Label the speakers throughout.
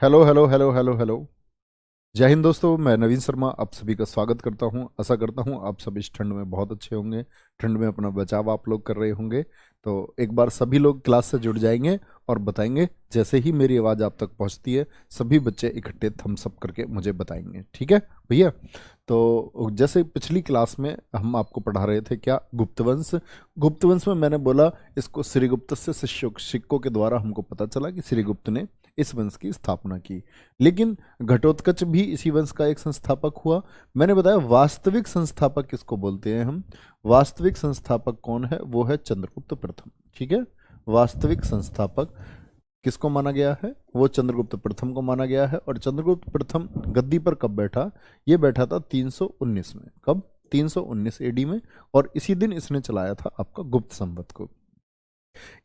Speaker 1: Hello hello hello hello hello. जय हिंद दोस्तों, मैं नवीन शर्मा आप सभी का स्वागत करता हूं। आशा करता हूं आप सब इस ठंड में बहुत अच्छे होंगे। ठंड में अपना बचाव आप लोग कर रहे होंगे। तो एक बार सभी लोग क्लास से जुड़ जाएंगे और बताएंगे। जैसे ही मेरी आवाज़ आप तक पहुंचती है सभी बच्चे इकट्ठे थम्स अप करके मुझे बताएंगे, ठीक है भैया। तो जैसे पिछली क्लास में हम आपको पढ़ा रहे थे क्या, गुप्तवंश। गुप्तवंश में मैंने बोला इसको श्रीगुप्त से सिक्कों के द्वारा हमको पता चला कि श्रीगुप्त ने इस वंश की स्थापना की। लेकिन घटोत्कच भी इसी वंश का एक संस्थापक हुआ। मैंने बताया वास्तविक संस्थापक किसको बोलते हैं हम। वास्तविक संस्थापक कौन है, वो है चंद्रगुप्त प्रथम, ठीक है। वास्तविक संस्थापक किसको माना गया है, वो चंद्रगुप्त प्रथम को माना गया है। और चंद्रगुप्त प्रथम गद्दी पर कब बैठा, ये बैठा था 319 में। कब, 319 एडी में। और इसी दिन इसने चलाया था आपका गुप्त संवत को।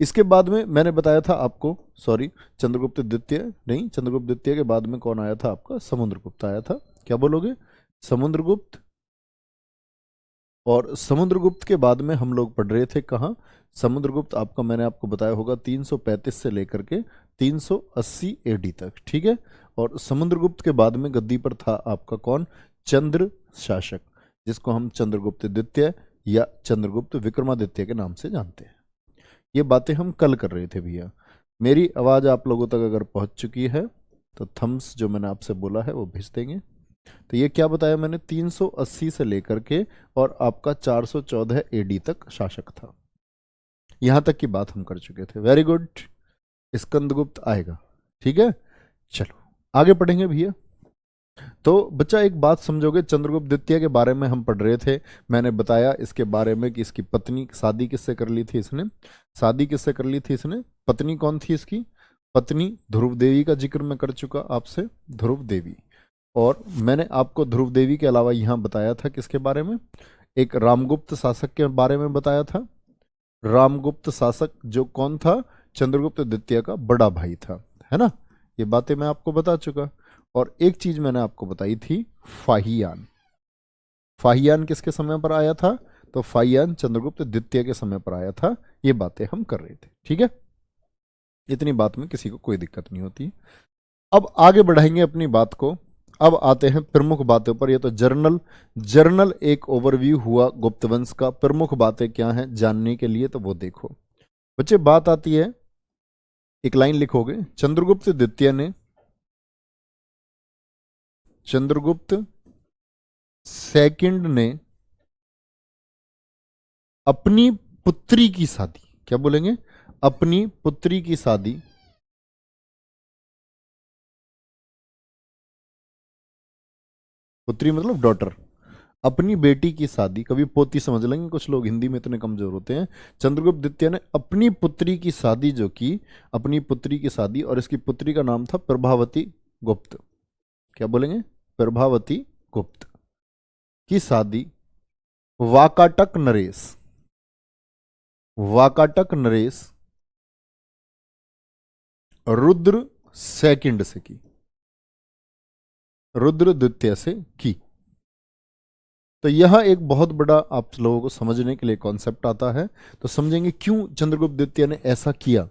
Speaker 1: इसके बाद में मैंने बताया था आपको, सॉरी, चंद्रगुप्त द्वितीय नहीं, चंद्रगुप्त द्वितीय के बाद में कौन आया था आपका, समुद्रगुप्त आया था। क्या बोलोगे, समुद्रगुप्त। और समुद्रगुप्त के बाद में हम लोग पढ़ रहे थे कहाँ, समुद्रगुप्त आपका मैंने आपको बताया होगा 335 से लेकर के 380 एडी तक, ठीक है। और समुद्रगुप्त के बाद में गद्दी पर था आपका कौन, चंद्र शासक, जिसको हम चंद्रगुप्त द्वितीय या चंद्रगुप्त विक्रमादित्य के नाम से जानते हैं। ये बातें हम कल कर रहे थे भैया। मेरी आवाज़ आप लोगों तक अगर पहुंच चुकी है तो थम्स जो मैंने आपसे बोला है वो भेज देंगे। तो ये क्या बताया मैंने, 380 से लेकर के और आपका 414 एडी तक शासक था। यहां तक की बात हम कर चुके थे। वेरी गुड, स्कंदगुप्त आएगा, ठीक है। चलो आगे पढ़ेंगे भैया। तो बच्चा एक बात समझोगे, चंद्रगुप्त द्वितीय के बारे में हम पढ़ रहे थे। मैंने बताया इसके बारे में कि इसकी पत्नी, शादी किससे कर ली थी इसने, शादी किससे कर ली थी इसने, पत्नी कौन थी इसकी, पत्नी ध्रुव देवी का जिक्र मैं कर चुका आपसे, ध्रुव देवी। और मैंने आपको ध्रुव देवी के अलावा यहाँ बताया था किसके बारे में, एक रामगुप्त शासक के बारे में बताया था। रामगुप्त शासक जो कौन था, चंद्रगुप्त द्वितीय का बड़ा भाई था, है ना। ये बातें मैं आपको बता चुका। और एक चीज मैंने आपको बताई थी, फाहियान। फाहियान किसके समय पर आया था, तो फाहियान चंद्रगुप्त द्वितीय के समय पर आया था। ये बातें हम कर रहे थे, ठीक है। इतनी बात में किसी को कोई दिक्कत नहीं होती। अब आगे बढ़ाएंगे अपनी बात को। अब आते हैं प्रमुख बातों पर। ये तो जर्नल एक ओवरव्यू हुआ गुप्तवंश का। प्रमुख बातें क्या हैं जानने के लिए, तो वो देखो बच्चे। बात आती है, एक लाइन लिखोगे, चंद्रगुप्त सेकंड ने अपनी पुत्री की शादी, क्या बोलेंगे, अपनी पुत्री की शादी, पुत्री मतलब डॉटर, अपनी बेटी की शादी, कभी पोती समझ लेंगे कुछ लोग, हिंदी में इतने कमजोर होते हैं। चंद्रगुप्त द्वितीय ने अपनी पुत्री की शादी जो की, अपनी पुत्री की शादी, और इसकी पुत्री का नाम था प्रभावती गुप्त। क्या बोलेंगे, प्रभावती गुप्त की शादी वाकाटक नरेश, वाकाटक नरेश रुद्र सेकंड से की, रुद्र द्वितीय से की। तो यह एक बहुत बड़ा आप लोगों को समझने के लिए कॉन्सेप्ट आता है। तो समझेंगे क्यों चंद्रगुप्त द्वितीय ने ऐसा किया।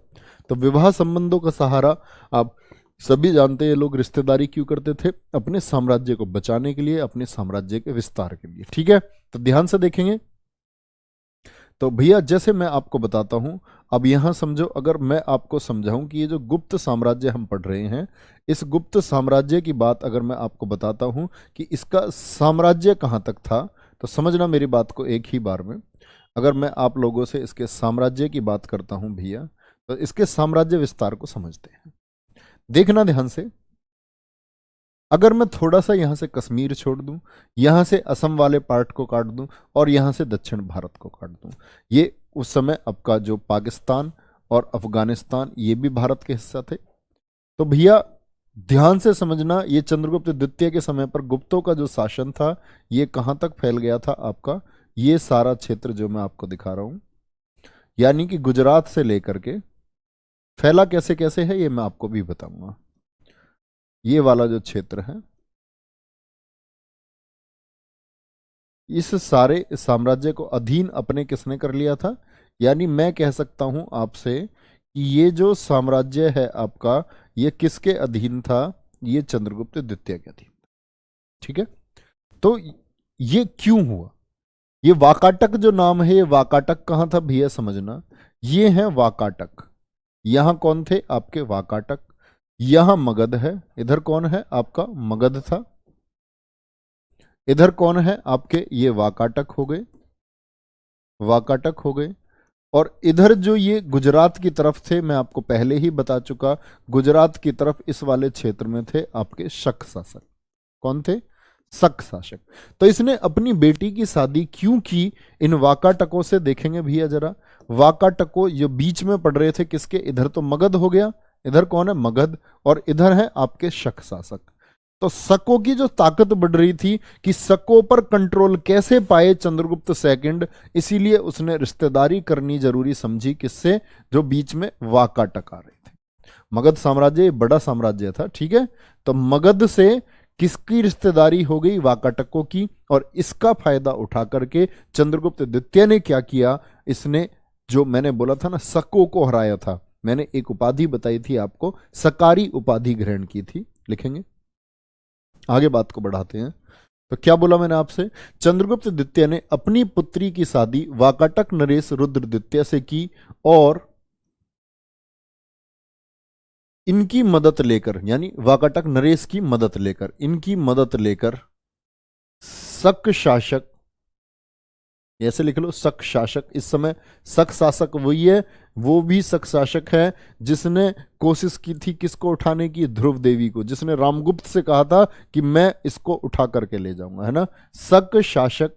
Speaker 1: तो विवाह संबंधों का सहारा आप सभी जानते हैं, लोग रिश्तेदारी क्यों करते थे, अपने साम्राज्य को बचाने के लिए, अपने साम्राज्य के विस्तार के लिए, ठीक है। तो ध्यान से देखेंगे। तो भैया जैसे मैं आपको बताता हूं, अब यहां समझो, अगर मैं आपको समझाऊं कि ये जो गुप्त साम्राज्य हम पढ़ रहे हैं, इस गुप्त साम्राज्य की बात अगर मैं आपको बताता हूं कि इसका साम्राज्य कहां तक था, तो समझना मेरी बात को एक ही बार में। अगर मैं आप लोगों से इसके साम्राज्य की बात करता हूं भैया, तो इसके साम्राज्य विस्तार को समझते हैं। देखना ध्यान से, अगर मैं थोड़ा सा यहां से कश्मीर छोड़ दूं, यहां से असम वाले पार्ट को काट दूं, और यहां से दक्षिण भारत को काट दूं, ये उस समय आपका जो पाकिस्तान और अफगानिस्तान, ये भी भारत के हिस्सा थे। तो भैया ध्यान से समझना, ये चंद्रगुप्त द्वितीय के समय पर गुप्तों का जो शासन था, ये कहां तक फैल गया था आपका, ये सारा क्षेत्र जो मैं आपको दिखा रहा हूं, यानी कि गुजरात से लेकर के फैला कैसे कैसे है, ये मैं आपको भी बताऊंगा। ये वाला जो क्षेत्र है, इस सारे साम्राज्य को अधीन अपने किसने कर लिया था, यानी मैं कह सकता हूं आपसे कि ये जो साम्राज्य है आपका, ये किसके अधीन था, ये चंद्रगुप्त द्वितीय के अधीन। ठीक है, तो ये क्यों हुआ? ये वाकाटक जो नाम है, ये वाकाटक कहां था भैया समझना, ये है वाकाटक। यहां कौन थे आपके वाकाटक, यहां मगध है, इधर कौन है आपका मगध था, इधर कौन है आपके ये वाकाटक हो गए, वाकाटक हो गए। और इधर जो ये गुजरात की तरफ थे, मैं आपको पहले ही बता चुका, गुजरात की तरफ इस वाले क्षेत्र में थे आपके शक शासक। कौन थे? शक शासक। तो इसने अपनी बेटी की शादी क्यों की इन वाकाटकों से, देखेंगे भैया जरा। वाकाटकों जो बीच में पड़ रहे थे किसके, इधर तो मगध हो गया, इधर कौन है मगध, और इधर है आपके शक शासक। तो शकों की जो ताकत बढ़ रही थी कि शकों पर कंट्रोल कैसे पाए चंद्रगुप्त सेकंड, इसीलिए उसने रिश्तेदारी करनी जरूरी समझी किससे, जो बीच में वाकाटक आ रहे थे। मगध साम्राज्य बड़ा साम्राज्य था, ठीक है, तो मगध से किसकी रिश्तेदारी हो गई, वाकाटकों की। और इसका फायदा उठा करके चंद्रगुप्त द्वितीय ने क्या किया, इसने जो मैंने बोला था ना शकों को हराया था, मैंने एक उपाधि बताई थी आपको, सकारी उपाधि ग्रहण की थी। लिखेंगे, आगे बात को बढ़ाते हैं। तो क्या बोला मैंने आपसे, चंद्रगुप्त द्वितीय ने अपनी पुत्री की शादी वाकाटक नरेश रुद्र द्वितीय से की, और इनकी मदद लेकर, यानी वाकाटक नरेश की मदद लेकर, इनकी मदद लेकर शक शासक, ऐसे लिख लो शक शासक, इस समय शक शासक वही है, वो भी शक शासक है जिसने कोशिश की थी किसको उठाने की, ध्रुव देवी को, जिसने रामगुप्त से कहा था कि मैं इसको उठा करके ले जाऊंगा, है ना, शक शासक।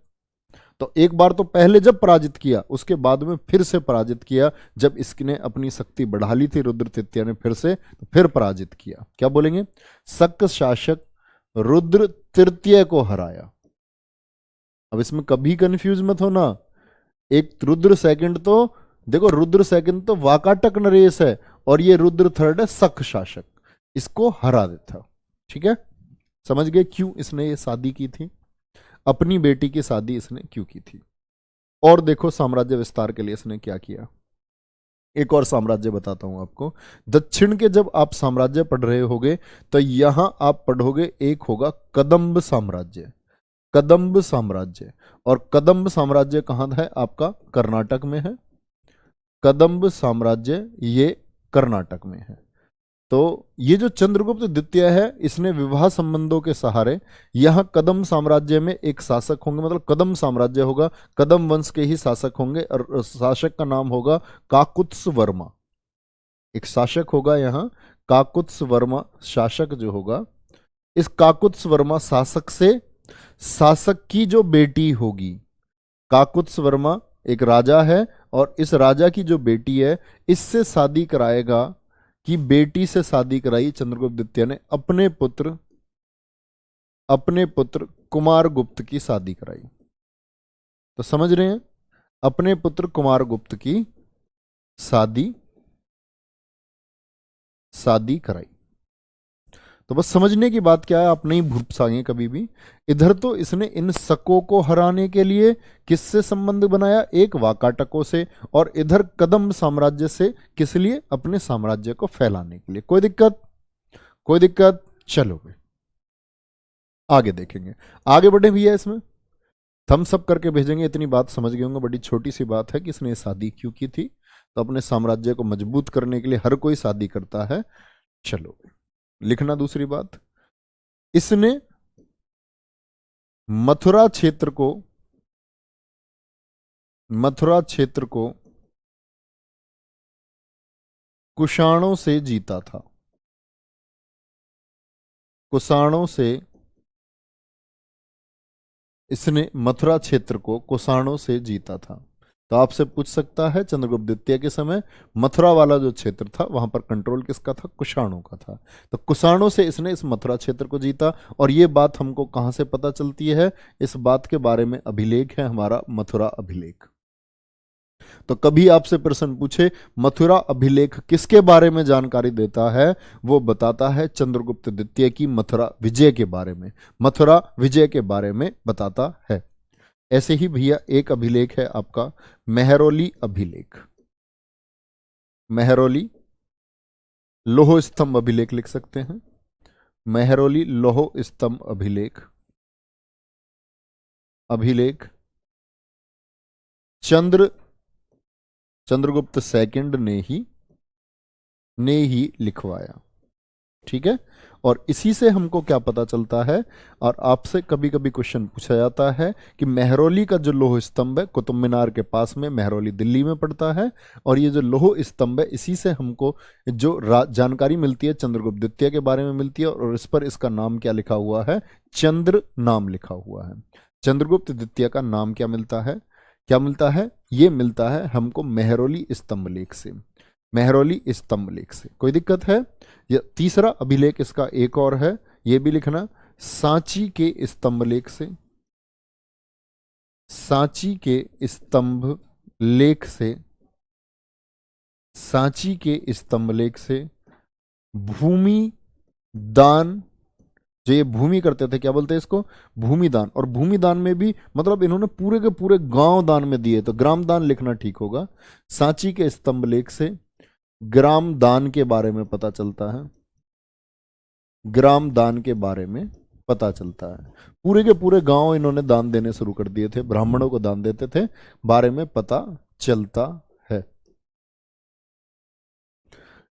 Speaker 1: तो एक बार तो पहले जब पराजित किया, उसके बाद में फिर से पराजित किया, जब इसने अपनी शक्ति बढ़ा ली थी रुद्र तृतीय ने फिर से, तो फिर पराजित किया। क्या बोलेंगे, शक शासक रुद्र तृतीय को हराया। अब इसमें कभी कंफ्यूज मत होना, एक रुद्र सेकंड तो देखो, रुद्र सेकंड तो वाकाटक नरेश है, और ये रुद्र थर्ड है शक शासक, इसको हरा देता। ठीक है, समझ गए क्यों इसने ये शादी की थी, अपनी बेटी की शादी इसने क्यों की थी। और देखो साम्राज्य विस्तार के लिए इसने क्या किया, एक और साम्राज्य बताता हूं आपको। दक्षिण के जब आप साम्राज्य पढ़ रहे होगे तो यहां आप पढ़ोगे, एक होगा कदम्ब साम्राज्य, कदम्ब साम्राज्य। और कदम्ब साम्राज्य कहां है आपका, कर्नाटक में है, कदम्ब साम्राज्य ये कर्नाटक में है। तो ये जो चंद्रगुप्त द्वितीय है, इसने विवाह संबंधों के सहारे यहां कदम साम्राज्य में एक शासक होंगे, मतलब कदम साम्राज्य होगा, कदम वंश के ही शासक होंगे, और शासक का नाम होगा काकुत्स वर्मा। एक शासक होगा यहां काकुत्स वर्मा, शासक जो होगा, इस काकुत्स वर्मा शासक से शासक की जो बेटी होगी, काकुत्स वर्मा एक राजा है, और इस राजा की जो बेटी है इससे शादी कराएगा, कि बेटी से शादी कराई चंद्रगुप्त द्वितीय ने, अपने पुत्र कुमार गुप्त की शादी कराई। तो समझ रहे हैं, अपने पुत्र कुमार गुप्त की शादी कराई। तो बस समझने की बात क्या है, आप नहीं भूल पाएंगे कभी भी। इधर तो इसने इन शकों को हराने के लिए किससे संबंध बनाया, एक वाकाटकों से, और इधर कदम्ब साम्राज्य से, किस लिए, अपने साम्राज्य को फैलाने के लिए। कोई दिक्कत, कोई दिक्कत, चलो भाई आगे देखेंगे। आगे बढ़े भैया, इसमें थम्स अप करके भेजेंगे, इतनी बात समझ गए होंगे, बड़ी छोटी सी बात है कि इसने शादी क्यों की थी। तो अपने साम्राज्य को मजबूत करने के लिए हर कोई शादी करता है। चलो लिखना दूसरी बात, इसने मथुरा क्षेत्र को कुषाणों से जीता था, कुषाणों से, इसने मथुरा क्षेत्र को कुषाणों से जीता था। तो आपसे पूछ सकता है चंद्रगुप्त द्वितीय के समय मथुरा वाला जो क्षेत्र था वहां पर कंट्रोल किसका था, कुषाणों का था। तो कुषाणों से इसने इस मथुरा क्षेत्र को जीता। और ये बात हमको कहां से पता चलती है, इस बात के बारे में अभिलेख है हमारा मथुरा अभिलेख। तो कभी आपसे प्रश्न पूछे मथुरा अभिलेख किसके बारे में जानकारी देता है, वो बताता है चंद्रगुप्त द्वितीय की मथुरा विजय के बारे में, मथुरा विजय के बारे में बताता है। ऐसे ही भैया एक अभिलेख है आपका मेहरौली अभिलेख, मेहरौली लोह स्तंभ अभिलेख लिख सकते हैं, मेहरौली लौह स्तंभ अभिलेख, अभिलेख चंद्रगुप्त सेकंड ने ही लिखवाया। ठीक है, और इसी से हमको क्या पता चलता है, और आपसे कभी कभी क्वेश्चन पूछा जाता है कि मेहरौली का जो लौह स्तंभ है कुतुब मीनार के पास में, मेहरौली दिल्ली में पड़ता है, और ये जो लौह स्तंभ है इसी से हमको जो जानकारी मिलती है चंद्रगुप्त द्वितीय के बारे में मिलती है, और इस पर इसका नाम क्या लिखा हुआ है, चंद्र नाम लिखा हुआ है। चंद्रगुप्त द्वितीय का नाम क्या मिलता है, क्या मिलता है, ये मिलता है हमको मेहरौली स्तंभ लेख से, मेहरौली स्तंभ लेख से। कोई दिक्कत है? ये तीसरा अभिलेख इसका एक और है, ये भी लिखना, सांची के स्तंभ लेख से, सांची के स्तंभ लेख से, सांची के स्तंभ लेख से भूमि दान, जो ये भूमि करते थे क्या बोलते हैं इसको, भूमि दान, और भूमि दान में भी मतलब इन्होंने पूरे के पूरे गांव दान में दिए, तो ग्राम दान लिखना ठीक होगा। सांची के स्तंभ लेख से ग्राम दान के बारे में पता चलता है, ग्राम दान के बारे में पता चलता है। पूरे के पूरे गांव इन्होंने दान देने शुरू कर दिए थे, ब्राह्मणों को दान देते थे, बारे में पता चलता है।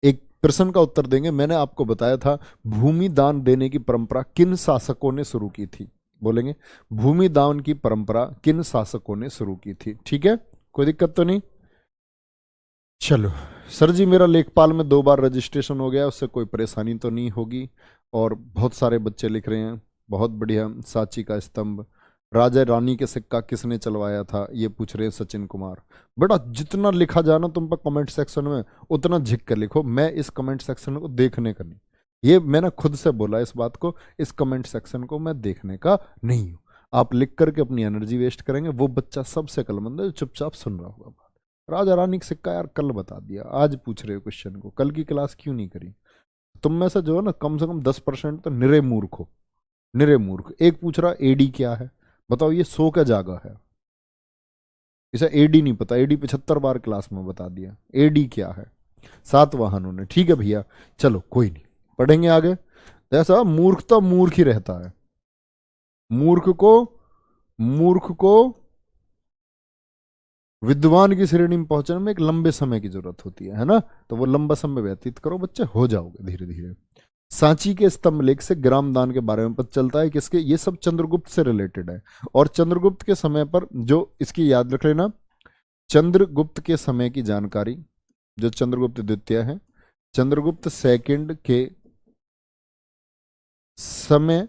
Speaker 1: एक प्रश्न का उत्तर देंगे, मैंने आपको बताया था भूमि दान देने की परंपरा किन शासकों ने शुरू की थी, बोलेंगे भूमि दान की परंपरा किन शासकों ने शुरू की थी। ठीक है, कोई दिक्कत तो नहीं। चलो सर जी, मेरा लेखपाल में 2 बार रजिस्ट्रेशन हो गया, उससे कोई परेशानी तो नहीं होगी, और बहुत सारे बच्चे लिख रहे हैं, बहुत बढ़िया। सांची का स्तंभ, राजा रानी के सिक्का किसने चलवाया था, ये पूछ रहे हैं सचिन कुमार। बेटा जितना लिखा जाना तुम पर कमेंट सेक्शन में, उतना झिक कर लिखो, मैं इस कमेंट सेक्शन को देखने का नहीं, ये मैंने खुद से बोला इस बात को, इस कमेंट सेक्शन को मैं देखने का नहीं हूँ। आप लिख करके अपनी एनर्जी वेस्ट करेंगे, वो बच्चा सबसे अक्लमंद है जो चुपचाप सुन रहा होगा। राजा रानी का सिक्का यार कल बता दिया, आज पूछ रहे हो क्वेश्चन को, कल की क्लास क्यों नहीं करी? तुम में से जो है ना कम से कम 10% तो निरे मूर्ख हो, निरे मूर्ख। एक पूछ रहा एडी क्या है, बताओ ये सो का जागा है, इसे एडी नहीं पता, एडी 75 बार क्लास में बता दिया, एडी क्या है, 7 वाहनों ने। ठीक है भैया, चलो कोई नहीं, पढ़ेंगे आगे। तो ऐसा मूर्ख तो मूर्ख ही रहता है, मूर्ख को विद्वान की श्रेणी में पहुंचने में एक लंबे समय की जरूरत होती है ना, तो वो लंबा समय व्यतीत करो बच्चे, हो जाओगे धीरे धीरे। सांची के स्तंभ लेख से ग्राम दान के बारे में पता चलता है, किसके, ये सब चंद्रगुप्त से रिलेटेड है, और चंद्रगुप्त के समय पर जो इसकी याद रख लेना, चंद्रगुप्त के समय की जानकारी, जो चंद्रगुप्त द्वितीय है, चंद्रगुप्त सेकंड के समय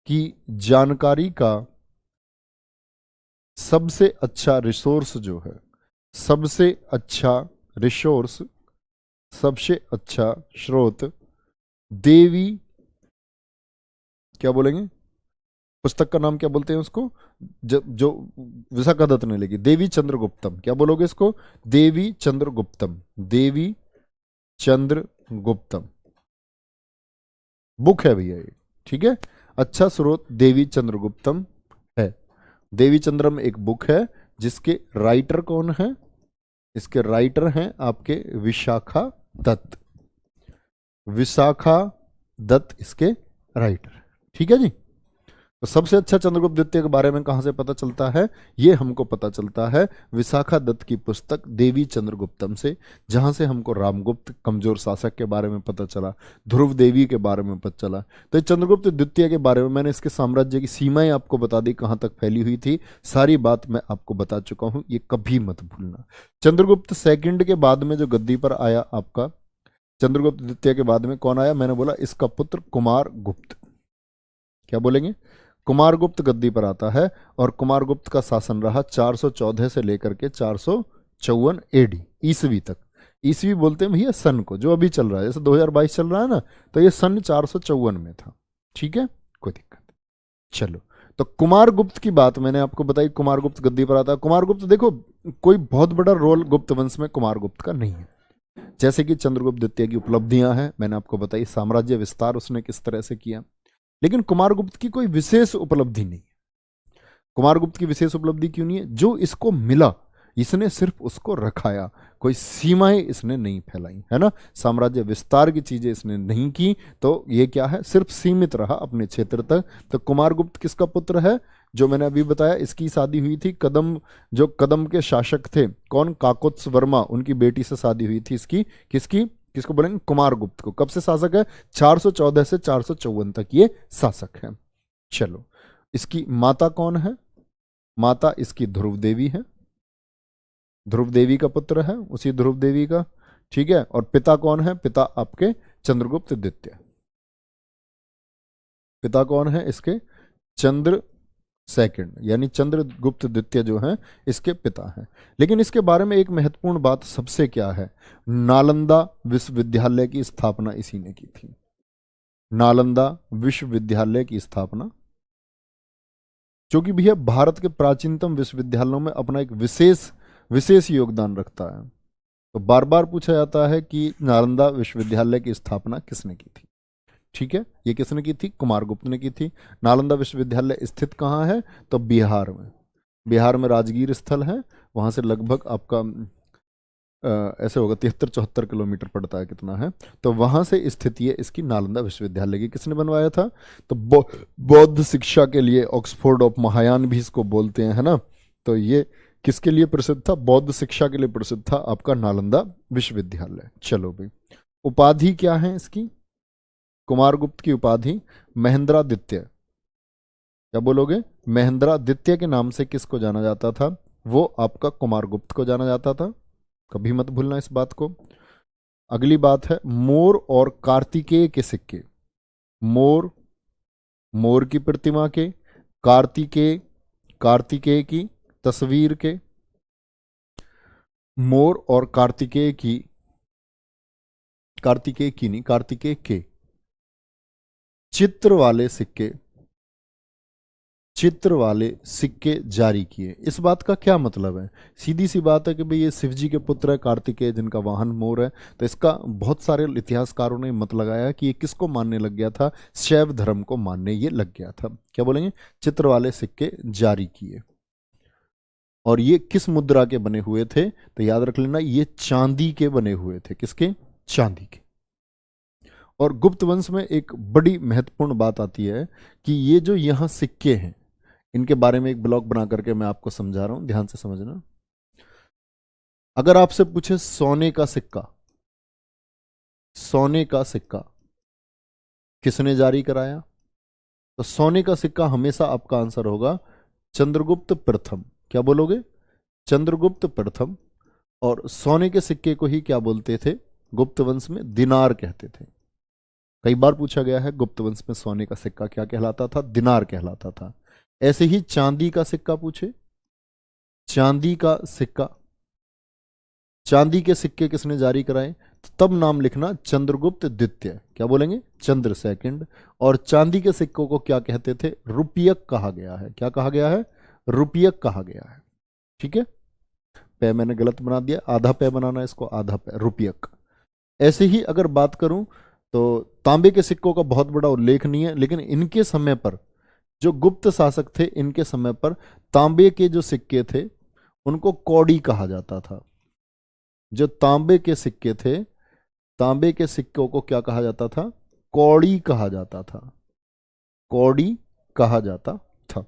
Speaker 1: की जानकारी का सबसे अच्छा रिसोर्स जो है, सबसे अच्छा रिसोर्स, सबसे अच्छा स्रोत, देवी, क्या बोलेंगे, पुस्तक का नाम क्या बोलते हैं उसको, जो विशाखा दत्त ने लिखी, देवी चंद्रगुप्तम, क्या बोलोगे इसको, देवी चंद्रगुप्तम, देवी चंद्रगुप्तम बुक है भैया ये। ठीक है, अच्छा स्रोत देवी चंद्रगुप्तम है। देवी चंद्रम एक बुक है जिसके राइटर कौन है, इसके राइटर हैं आपके विशाखा दत्त, विशाखा दत्त इसके राइटर। ठीक है जी, तो सबसे अच्छा चंद्रगुप्त द्वितीय के बारे में कहां से पता चलता है, ये हमको पता चलता है विशाखा दत्त की पुस्तक देवी चंद्रगुप्तम से, जहां से हमको रामगुप्त कमजोर शासक के बारे में पता चला, ध्रुव देवी के बारे में पता चला। तो चंद्रगुप्त द्वितीय के बारे में मैंने इसके साम्राज्य की सीमाएं आपको बता दी, कहां तक फैली हुई थी, सारी बात मैं आपको बता चुका हूं, ये कभी मत भूलना। चंद्रगुप्त सेकंड के बाद में जो गद्दी पर आया आपका, चंद्रगुप्त द्वितीय के बाद में कौन आया, मैंने बोला इसका पुत्र कुमार गुप्त, क्या बोलेंगे, कुमारगुप्त गद्दी पर आता है, और कुमारगुप्त का शासन रहा 414 से लेकर के 454 एडी ईसवी तक। ईसवी बोलते हैं भैया सन को, जो अभी चल रहा है, जैसे 2022 चल रहा है ना, तो ये सन 454 में था। ठीक है, कोई दिक्कत। चलो, तो कुमारगुप्त की बात मैंने आपको बताई, कुमारगुप्त गद्दी पर आता है। कुमारगुप्त देखो कोई बहुत बड़ा रोल गुप्त वंश में कुमारगुप्त का नहीं है, जैसे कि चंद्रगुप्त द्वितीय की उपलब्धियां हैं मैंने आपको बताई, साम्राज्य विस्तार उसने किस तरह से किया, लेकिन कुमारगुप्त की कोई विशेष उपलब्धि नहीं है। कुमारगुप्त की विशेष उपलब्धि क्यों नहीं है, जो इसको मिला, इसने सिर्फ उसको रखाया, कोई सीमाएं इसने नहीं फैलाई, है ना, साम्राज्य विस्तार की चीजें इसने नहीं की, तो ये क्या है, सिर्फ सीमित रहा अपने क्षेत्र तक। तो कुमारगुप्त किसका पुत्र है, जो मैंने अभी बताया, इसकी शादी हुई थी कदम, जो कदम के शासक थे, कौन, काकोत्स वर्मा, उनकी बेटी से शादी हुई थी इसकी, किसकी, किसको बोलेंगे, कुमारगुप्त को। कब से शासक है, 414 से 454 तक ये शासक है। चलो, इसकी माता कौन है, माता इसकी ध्रुव देवी है, ध्रुव देवी का पुत्र है, उसी ध्रुव देवी का, ठीक है। और पिता कौन है, पिता आपके चंद्रगुप्त द्वितीय, पिता कौन है इसके, चंद्र सेकंड, यानी चंद्रगुप्त द्वितीय जो है इसके पिता हैं। लेकिन इसके बारे में एक महत्वपूर्ण बात सबसे क्या है, नालंदा विश्वविद्यालय की स्थापना इसी ने की थी, नालंदा विश्वविद्यालय की स्थापना, जो कि भैया भारत के प्राचीनतम विश्वविद्यालयों में अपना एक विशेष विशेष योगदान रखता है। तो बार बार पूछा जाता है कि नालंदा विश्वविद्यालय की स्थापना किसने की थी, ठीक है, ये किसने की थी, कुमारगुप्त ने की थी। नालंदा विश्वविद्यालय स्थित कहाँ है, तो बिहार में, बिहार में राजगीर स्थल है, वहां से लगभग आपका ऐसे होगा 73-74 किलोमीटर पड़ता है, कितना है, तो वहां से स्थिति है इसकी नालंदा विश्वविद्यालय की। किसने बनवाया था, तो बौद्ध शिक्षा के लिए, ऑक्सफोर्ड ऑफ महायान भी इसको बोलते हैं, है ना। तो ये किसके लिए प्रसिद्ध था, बौद्ध शिक्षा के लिए प्रसिद्ध था आपका नालंदा विश्वविद्यालय। चलो भाई, उपाधि क्या है इसकी, कुमारगुप्त की उपाधि महेंद्रादित्य, क्या बोलोगे, महेंद्रादित्य के नाम से किसको जाना जाता था, वो आपका कुमारगुप्त को जाना जाता था, कभी मत भूलना इस बात को। अगली बात है मोर और कार्तिकेय के सिक्के, मोर, मोर की प्रतिमा के, कार्तिकेय, कार्तिकेय की तस्वीर के, मोर और कार्तिकेय की, कार्तिकेय की नहीं, कार्तिकेय के चित्र वाले सिक्के, चित्र वाले सिक्के जारी किए। इस बात का क्या मतलब है, सीधी सी बात है कि भाई ये शिव जी के पुत्र है कार्तिकेय, जिनका वाहन मोर है। तो इसका बहुत सारे इतिहासकारों ने मत लगाया कि ये किसको मानने लग गया था, शैव धर्म को मानने ये लग गया था। क्या बोलेंगे, चित्र वाले सिक्के जारी किए। और ये किस मुद्रा के बने हुए थे, तो याद रख लेना ये चांदी के बने हुए थे, किसके, चांदी के। और गुप्त वंश में एक बड़ी महत्वपूर्ण बात आती है कि ये जो यहां सिक्के हैं, इनके बारे में एक ब्लॉग बना करके मैं आपको समझा रहा हूं, ध्यान से समझना। अगर आपसे पूछे सोने का सिक्का, सोने का सिक्का किसने जारी कराया, तो सोने का सिक्का हमेशा आपका आंसर होगा चंद्रगुप्त प्रथम। क्या बोलोगे, चंद्रगुप्त प्रथम। और सोने के सिक्के को ही क्या बोलते थे, गुप्त वंश में दिनार कहते थे। कई बार पूछा गया है गुप्त वंश में सोने का सिक्का क्या कहलाता था, दिनार कहलाता था। ऐसे ही चांदी का सिक्का पूछे, चांदी का सिक्का, चांदी के सिक्के किसने जारी कराए, तो तब नाम लिखना चंद्रगुप्त द्वितीय। क्या बोलेंगे, चंद्र सेकंड। और चांदी के सिक्कों को क्या कहते थे, रुपयक कहा गया है। क्या कहा गया है, रुपयक कहा गया है, ठीक है। पै मैंने गलत बना दिया, आधा पै बनाना इसको, आधा पै, रुपयक। ऐसे ही अगर बात करूं तो तांबे के सिक्कों का बहुत बड़ा उल्लेख नहीं है, लेकिन इनके समय पर जो गुप्त शासक थे, इनके समय पर तांबे के जो सिक्के थे उनको कौड़ी कहा जाता था। जो तांबे के सिक्के थे, तांबे के सिक्कों को क्या कहा जाता था, कौड़ी कहा जाता था, कौड़ी कहा जाता था,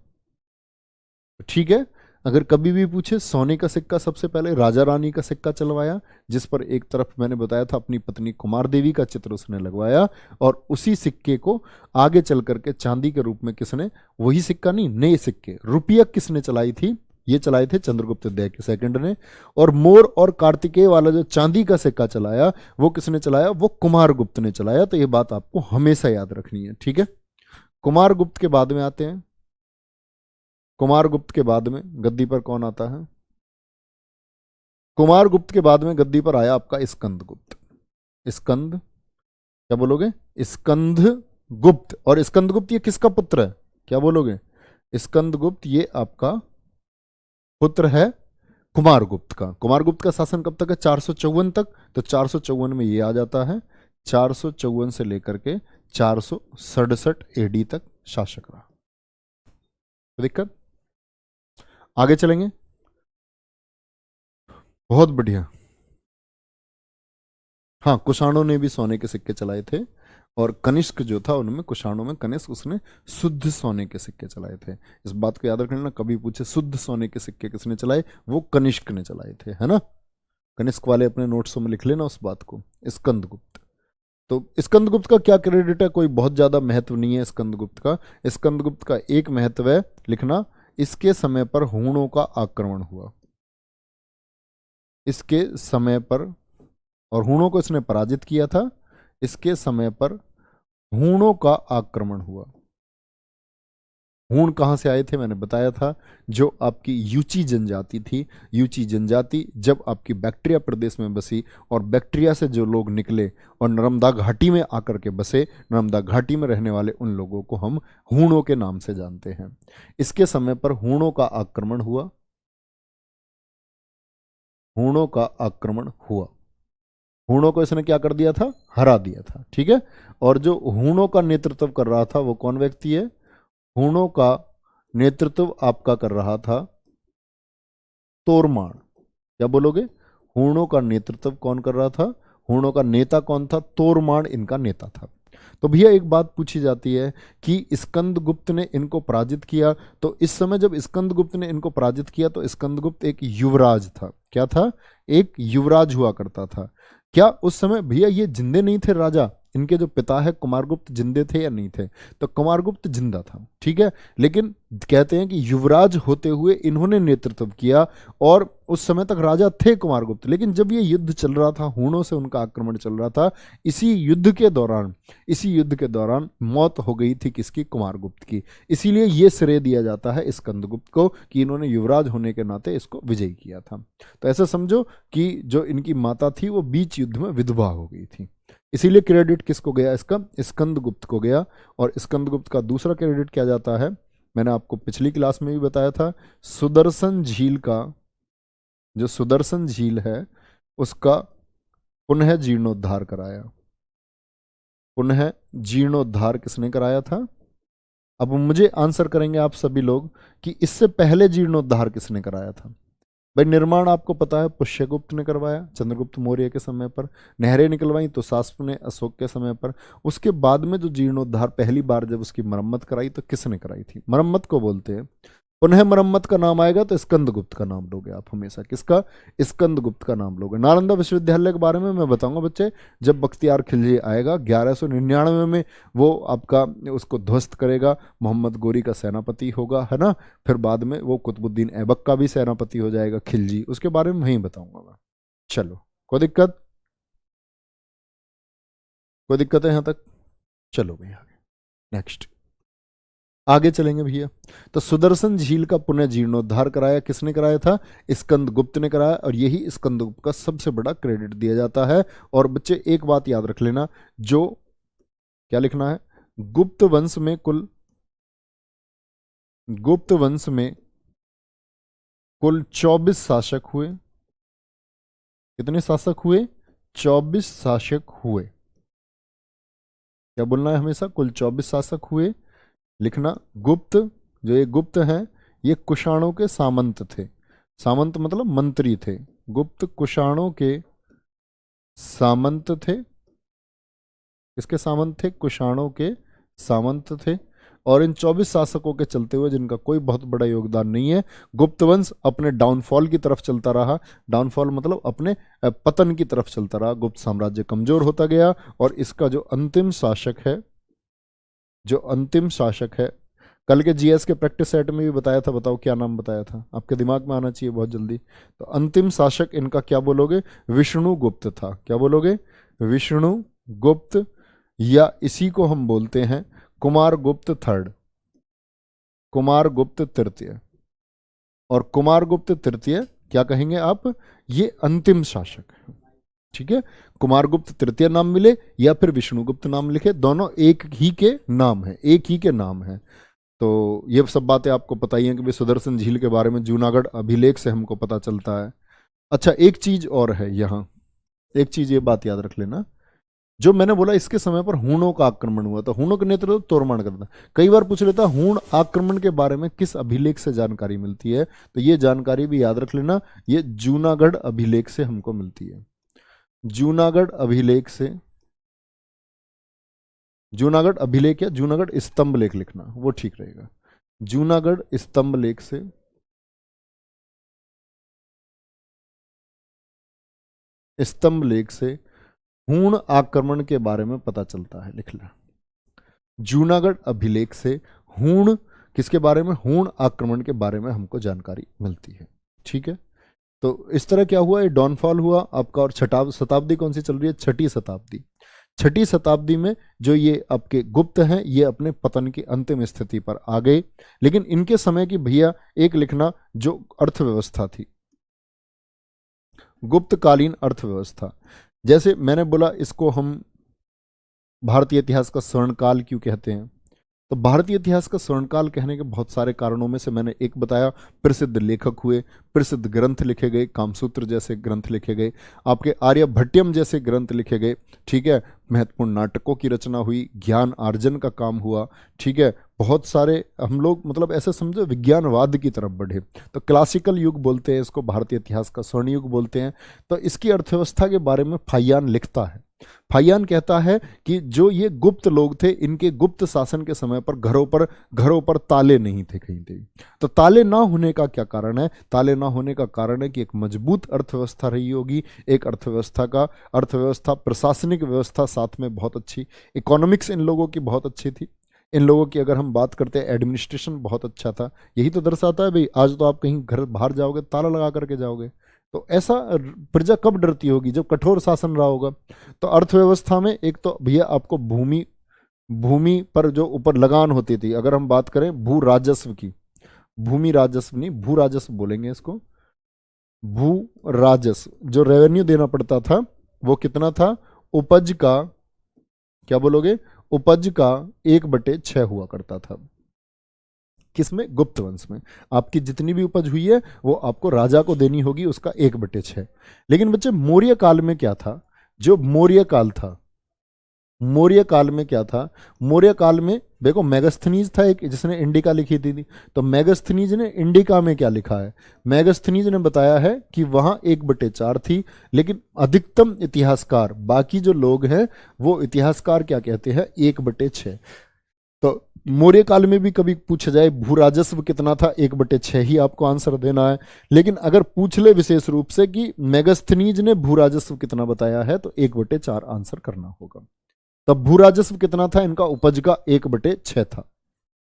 Speaker 1: ठीक है। अगर कभी भी पूछे, सोने का सिक्का सबसे पहले राजा रानी का सिक्का चलवाया, जिस पर एक तरफ मैंने बताया था अपनी पत्नी कुमार देवी का चित्र उसने लगवाया, और उसी सिक्के को आगे चल करके चांदी के रूप में किसने, वही सिक्का नहीं, नए सिक्के, रुपयक किसने चलाई थी, ये चलाए थे चंद्रगुप्त द्वितीय सेकंड ने। और मोर और कार्तिकेय वाला जो चांदी का सिक्का चलाया, वो किसने चलाया, वो कुमारगुप्त ने चलाया। तो ये बात आपको हमेशा याद रखनी है, ठीक है। कुमारगुप्त के बाद में आते हैं, कुमारगुप्त के बाद में गद्दी पर कौन आता है, कुमारगुप्त के बाद में गद्दी पर आया आपका स्कंदगुप्त। स्कंद, क्या बोलोगे, स्कंदगुप्त। और स्कंदगुप्त ये किसका पुत्र है, क्या बोलोगे, स्कंदगुप्त ये आपका पुत्र है कुमारगुप्त का। कुमारगुप्त का शासन कब तक है, 454 तक। तो 454 में ये आ जाता है, 454 से लेकर के 467 एडी तक शासक रहा। तो दिक्कत, आगे चलेंगे। बहुत बढ़िया। हाँ, कुषाणों ने भी सोने के सिक्के चलाए थे, और कनिष्क जो था उनमें, कुषाणों में कनिष्क, उसने शुद्ध सोने के सिक्के चलाए थे। इस बात को याद रखना, कभी पूछे शुद्ध सोने के सिक्के किसने चलाए, वो कनिष्क ने चलाए थे, है ना। कनिष्क वाले अपने नोट्सों में लिख लेना उस बात को। स्कंदगुप्त, तो स्कंदगुप्त का क्या क्रेडिट है, कोई बहुत ज्यादा महत्व नहीं है स्कंदगुप्त का। स्कंदगुप्त का एक महत्व है, लिखना, इसके समय पर हूणों का आक्रमण हुआ। इसके समय पर, और हूणों को इसने पराजित किया था। इसके समय पर हूणों का आक्रमण हुआ। हूण कहाँ से आए थे, मैंने बताया था, जो आपकी यूची जनजाति थी। यूची जनजाति जब आपकी बैक्ट्रिया प्रदेश में बसी, और बैक्ट्रिया से जो लोग निकले और नर्मदा घाटी में आकर के बसे, नर्मदा घाटी में रहने वाले उन लोगों को हम हूणों के नाम से जानते हैं। इसके समय पर हूणों का आक्रमण हुआ। हूणों का आक्रमण हुआ। हूणों को इसने क्या कर दिया था, हरा दिया था, ठीक है। और जो हूणों का नेतृत्व कर रहा था वो कौन व्यक्ति है, हूणों का नेतृत्व आपका कर रहा था तोरमाण। क्या बोलोगे, हूणों का नेतृत्व कौन कर रहा था, हूणों का नेता कौन था, तोरमाण इनका नेता था। तो भैया एक बात पूछी जाती है कि स्कंदगुप्त ने इनको पराजित किया, तो इस समय जब स्कंदगुप्त ने इनको पराजित किया तो स्कंदगुप्त एक युवराज था। क्या था, एक युवराज हुआ करता था। क्या उस समय भैया ये जिंदे नहीं थे राजा, इनके जो पिता है कुमारगुप्त जिंदे थे या नहीं थे, तो कुमारगुप्त जिंदा था, ठीक है। लेकिन कहते हैं कि युवराज होते हुए इन्होंने नेतृत्व किया, और उस समय तक राजा थे कुमारगुप्त। लेकिन जब ये युद्ध चल रहा था, हूणों से उनका आक्रमण चल रहा था, इसी युद्ध के दौरान मौत हो गई थी किसकी, कुमारगुप्त की। इसीलिए ये श्रेय दिया जाता है स्कंदगुप्त को कि इन्होंने युवराज होने के नाते इसको विजयी किया था। तो ऐसा समझो कि जो इनकी माता थी वो बीच युद्ध में विधवा हो गई थी, इसीलिए क्रेडिट किसको गया, इसका स्कंदगुप्त को गया। और स्कंदगुप्त का दूसरा क्रेडिट क्या जाता है, मैंने आपको पिछली क्लास में भी बताया था, सुदर्शन झील का, जो सुदर्शन झील है उसका पुनः जीर्णोद्धार कराया। पुनः जीर्णोद्धार किसने कराया था। अब मुझे आंसर करेंगे आप सभी लोग कि इससे पहले जीर्णोद्धार किसने कराया था। भाई निर्माण आपको पता है पुष्यगुप्त ने करवाया चंद्रगुप्त मौर्य के समय पर, नहरें निकलवाई तो शासक ने अशोक के समय पर। उसके बाद में जो जीर्णोद्धार पहली बार जब उसकी मरम्मत कराई तो किसने कराई थी, मरम्मत को बोलते हैं। पुनः मरम्मत का नाम आएगा तो स्कंदगुप्त का नाम लोगे आप हमेशा, किसका, स्कंदगुप्त का नाम लोगे। नालंदा विश्वविद्यालय के बारे में मैं बताऊंगा बच्चे, जब बख्तियार खिलजी आएगा 1199 में, वो आपका उसको ध्वस्त करेगा, मोहम्मद गोरी का सेनापति होगा, है ना। फिर बाद में वो कुतुबुद्दीन ऐबक का भी सेनापति हो जाएगा खिलजी, उसके बारे में वहीं बताऊंगा मैं। चलो, कोई दिक्कत, कोई दिक्कत है यहाँ तक। चलो भैया नेक्स्ट, आगे चलेंगे भैया। तो सुदर्शन झील का पुनः जीर्णोद्धार कराया किसने कराया था, स्कंदगुप्त ने कराया, और यही स्कंदगुप्त का सबसे बड़ा क्रेडिट दिया जाता है। और बच्चे एक बात याद रख लेना, जो क्या लिखना है, गुप्त वंश में कुल 24 शासक हुए। कितने शासक हुए, 24 शासक हुए। क्या बोलना है हमेशा, कुल 24 शासक हुए। लिखना, गुप्त, जो ये गुप्त हैं ये कुषाणों के सामंत थे। सामंत मतलब मंत्री थे। गुप्त कुषाणों के सामंत थे। किसके सामंत थे, कुषाणों के सामंत थे। और इन 24 शासकों के चलते हुए, जिनका कोई बहुत बड़ा योगदान नहीं है, गुप्त वंश अपने डाउनफॉल की तरफ चलता रहा। डाउनफॉल मतलब अपने पतन की तरफ चलता रहा। गुप्त साम्राज्य कमजोर होता गया, और इसका जो अंतिम शासक है, कल के जीएस के प्रैक्टिस सेट में भी बताया था, बताओ क्या नाम बताया था, आपके दिमाग में आना चाहिए बहुत जल्दी। तो अंतिम शासक इनका क्या बोलोगे, विष्णुगुप्त था। क्या बोलोगे, विष्णुगुप्त, या इसी को हम बोलते हैं कुमारगुप्त थर्ड, कुमारगुप्त तृतीय। और कुमारगुप्त तृतीय क्या कहेंगे आप, ये अंतिम शासक है, ठीक है। कुमारगुप्त तृतीय नाम मिले या फिर विष्णुगुप्त नाम लिखे, दोनों एक ही के नाम है, एक ही के नाम है। तो ये सब बातें आपको पता ही है कि सुदर्शन झील के बारे में जूनागढ़ अभिलेख से हमको पता चलता है। अच्छा, एक चीज और है यहाँ, एक चीज ये बात याद रख लेना, जो मैंने बोला इसके समय पर हूणों का आक्रमण हुआ था, हूणों के नेतृत्व तोरमान करता। कई बार पूछ लेता हूण आक्रमण के बारे में किस अभिलेख से जानकारी मिलती है, तो ये जानकारी भी याद रख लेना, ये जूनागढ़ अभिलेख से हमको मिलती है। जूनागढ़ अभिलेख से, जूनागढ़ अभिलेख या जूनागढ़ स्तंभ लेख लिखना वो ठीक रहेगा। जूनागढ़ स्तंभ लेख से, स्तंभ लेख से हूण आक्रमण के बारे में पता चलता है, लिख लेना। जूनागढ़ अभिलेख से हूण किसके बारे में, हूण आक्रमण के बारे में हमको जानकारी मिलती है। ठीक है, तो इस तरह क्या हुआ, ये डाउनफॉल हुआ आपका। और शताब्दी कौन सी चल रही है, छठी शताब्दी। छठी शताब्दी में जो ये आपके गुप्त हैं ये अपने पतन की अंतिम स्थिति पर आ गए। लेकिन इनके समय की भैया एक लिखना जो अर्थव्यवस्था थी, गुप्तकालीन अर्थव्यवस्था। जैसे मैंने बोला इसको हम भारतीय इतिहास का स्वर्णकाल क्यों कहते हैं, तो भारतीय इतिहास का स्वर्णकाल कहने के बहुत सारे कारणों में से मैंने एक बताया, प्रसिद्ध लेखक हुए, प्रसिद्ध ग्रंथ लिखे गए, कामसूत्र जैसे ग्रंथ लिखे गए, आपके आर्यभट्टियम जैसे ग्रंथ लिखे गए। ठीक है, महत्वपूर्ण नाटकों की रचना हुई, ज्ञान आर्जन का काम हुआ। ठीक है, बहुत सारे हम लोग मतलब ऐसे समझो विज्ञानवाद की तरफ बढ़े, तो क्लासिकल युग बोलते हैं इसको, भारतीय इतिहास का स्वर्ण युग बोलते हैं। तो इसकी अर्थव्यवस्था के बारे में फाहियान लिखता है। फाहियान कहता है कि जो ये गुप्त लोग थे, इनके गुप्त शासन के समय पर घरों पर ताले नहीं थे कहीं थे। तो ताले ना होने का क्या कारण है, ताले ना होने का कारण है कि एक मजबूत अर्थव्यवस्था रही होगी, एक अर्थव्यवस्था प्रशासनिक व्यवस्था साथ में बहुत अच्छी, इकोनॉमिक्स इन लोगों की बहुत अच्छी थी। इन लोगों की अगर हम बात करते हैं एडमिनिस्ट्रेशन बहुत अच्छा था। यही तो दर्शाता है भाई, आज तो आप कहीं घर बाहर जाओगे ताला लगा करके जाओगे, तो ऐसा प्रजा कब डरती होगी, जब कठोर शासन रहा होगा। तो अर्थव्यवस्था में एक तो भैया आपको भूमि पर जो ऊपर लगान होती थी, अगर हम बात करें भू राजस्व की, भूमि राजस्व नहीं भू राजस्व बोलेंगे इसको, भू राजस्व जो रेवेन्यू देना पड़ता था वो कितना था, उपज का, क्या बोलोगे, उपज का 1/6 हुआ करता था। किसमें, गुप्त वंश में। आपकी जितनी भी उपज हुई है वो आपको राजा को देनी होगी, उसका 1/6। लेकिन बच्चे मौर्य काल में क्या था, जो मौर्य काल था, मौर्य काल में क्या था, मौर्य काल में देखो मेगास्थनीज था एक जिसने इंडिका लिखी थी। तो मेगास्थनीज ने इंडिका में क्या लिखा है, मेगास्थनीज ने बताया है कि वहां 1/4 थी। लेकिन अधिकतम इतिहासकार, बाकी जो लोग हैं वो इतिहासकार क्या कहते हैं, 1/6। तो मौर्य काल में भी कभी पूछा जाए भू राजस्व कितना था, 1/6 ही आपको आंसर देना है। लेकिन अगर पूछ ले विशेष रूप से कि मेगास्थनीज ने भू राजस्व कितना बताया है, तो 1/4 आंसर करना होगा। तब भू राजस्व कितना था, इनका उपज का 1/6 था।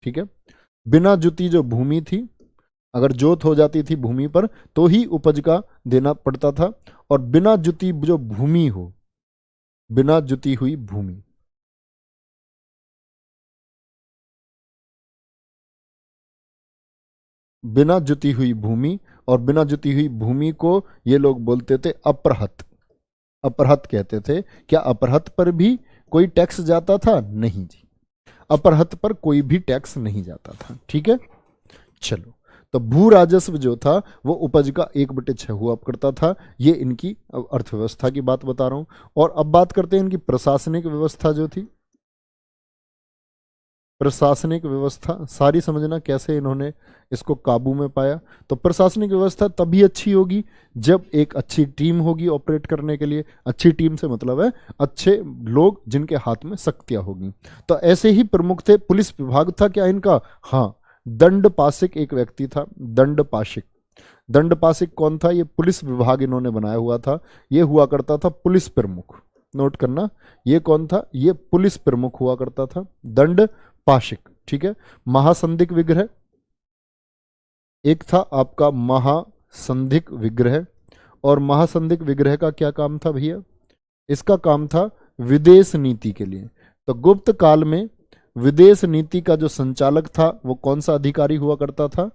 Speaker 1: ठीक है, बिना जुती जो भूमि थी, अगर जोत हो जाती थी भूमि पर तो ही उपज का देना पड़ता था, और बिना जुती जो भूमि हो, बिना जुती हुई भूमि, बिना जुती हुई भूमि, और बिना जुती हुई भूमि को ये लोग बोलते थे अपरहत, अपरहत कहते थे। क्या अपरहत पर भी कोई टैक्स जाता था, नहीं जी, अपरहत पर कोई भी टैक्स नहीं जाता था। ठीक है, चलो, तो भू राजस्व जो था वो उपज का 1/6 हुआ करता था। ये इनकी अर्थव्यवस्था की बात बता रहा हूं। और अब बात करते हैं इनकी प्रशासनिक व्यवस्था जो थी, प्रशासनिक व्यवस्था सारी समझना कैसे इन्होंने इसको काबू में पाया। तो प्रशासनिक व्यवस्था तभी अच्छी होगी जब एक अच्छी टीम होगी ऑपरेट करने के लिए। अच्छी टीम से मतलब है अच्छे लोग जिनके हाथ में शक्तियां होगी। तो ऐसे ही प्रमुख थे। पुलिस विभाग था क्या इनका, हाँ, दंडपाशिक एक व्यक्ति था, दंडपाशिक। दंडपाशिक कौन था, ये पुलिस विभाग इन्होंने बनाया हुआ था। ये हुआ करता था पुलिस प्रमुख, नोट करना, ये कौन था, ये पुलिस प्रमुख हुआ करता था, दंड पाशिक। ठीक है, महासंधिक विग्रह एक था आपका, महासंधिक विग्रह। और महासंधिक विग्रह का क्या काम था भैया, इसका काम था विदेश नीति के लिए। तो गुप्त काल में विदेश नीति का जो संचालक था वो कौन सा अधिकारी हुआ करता था,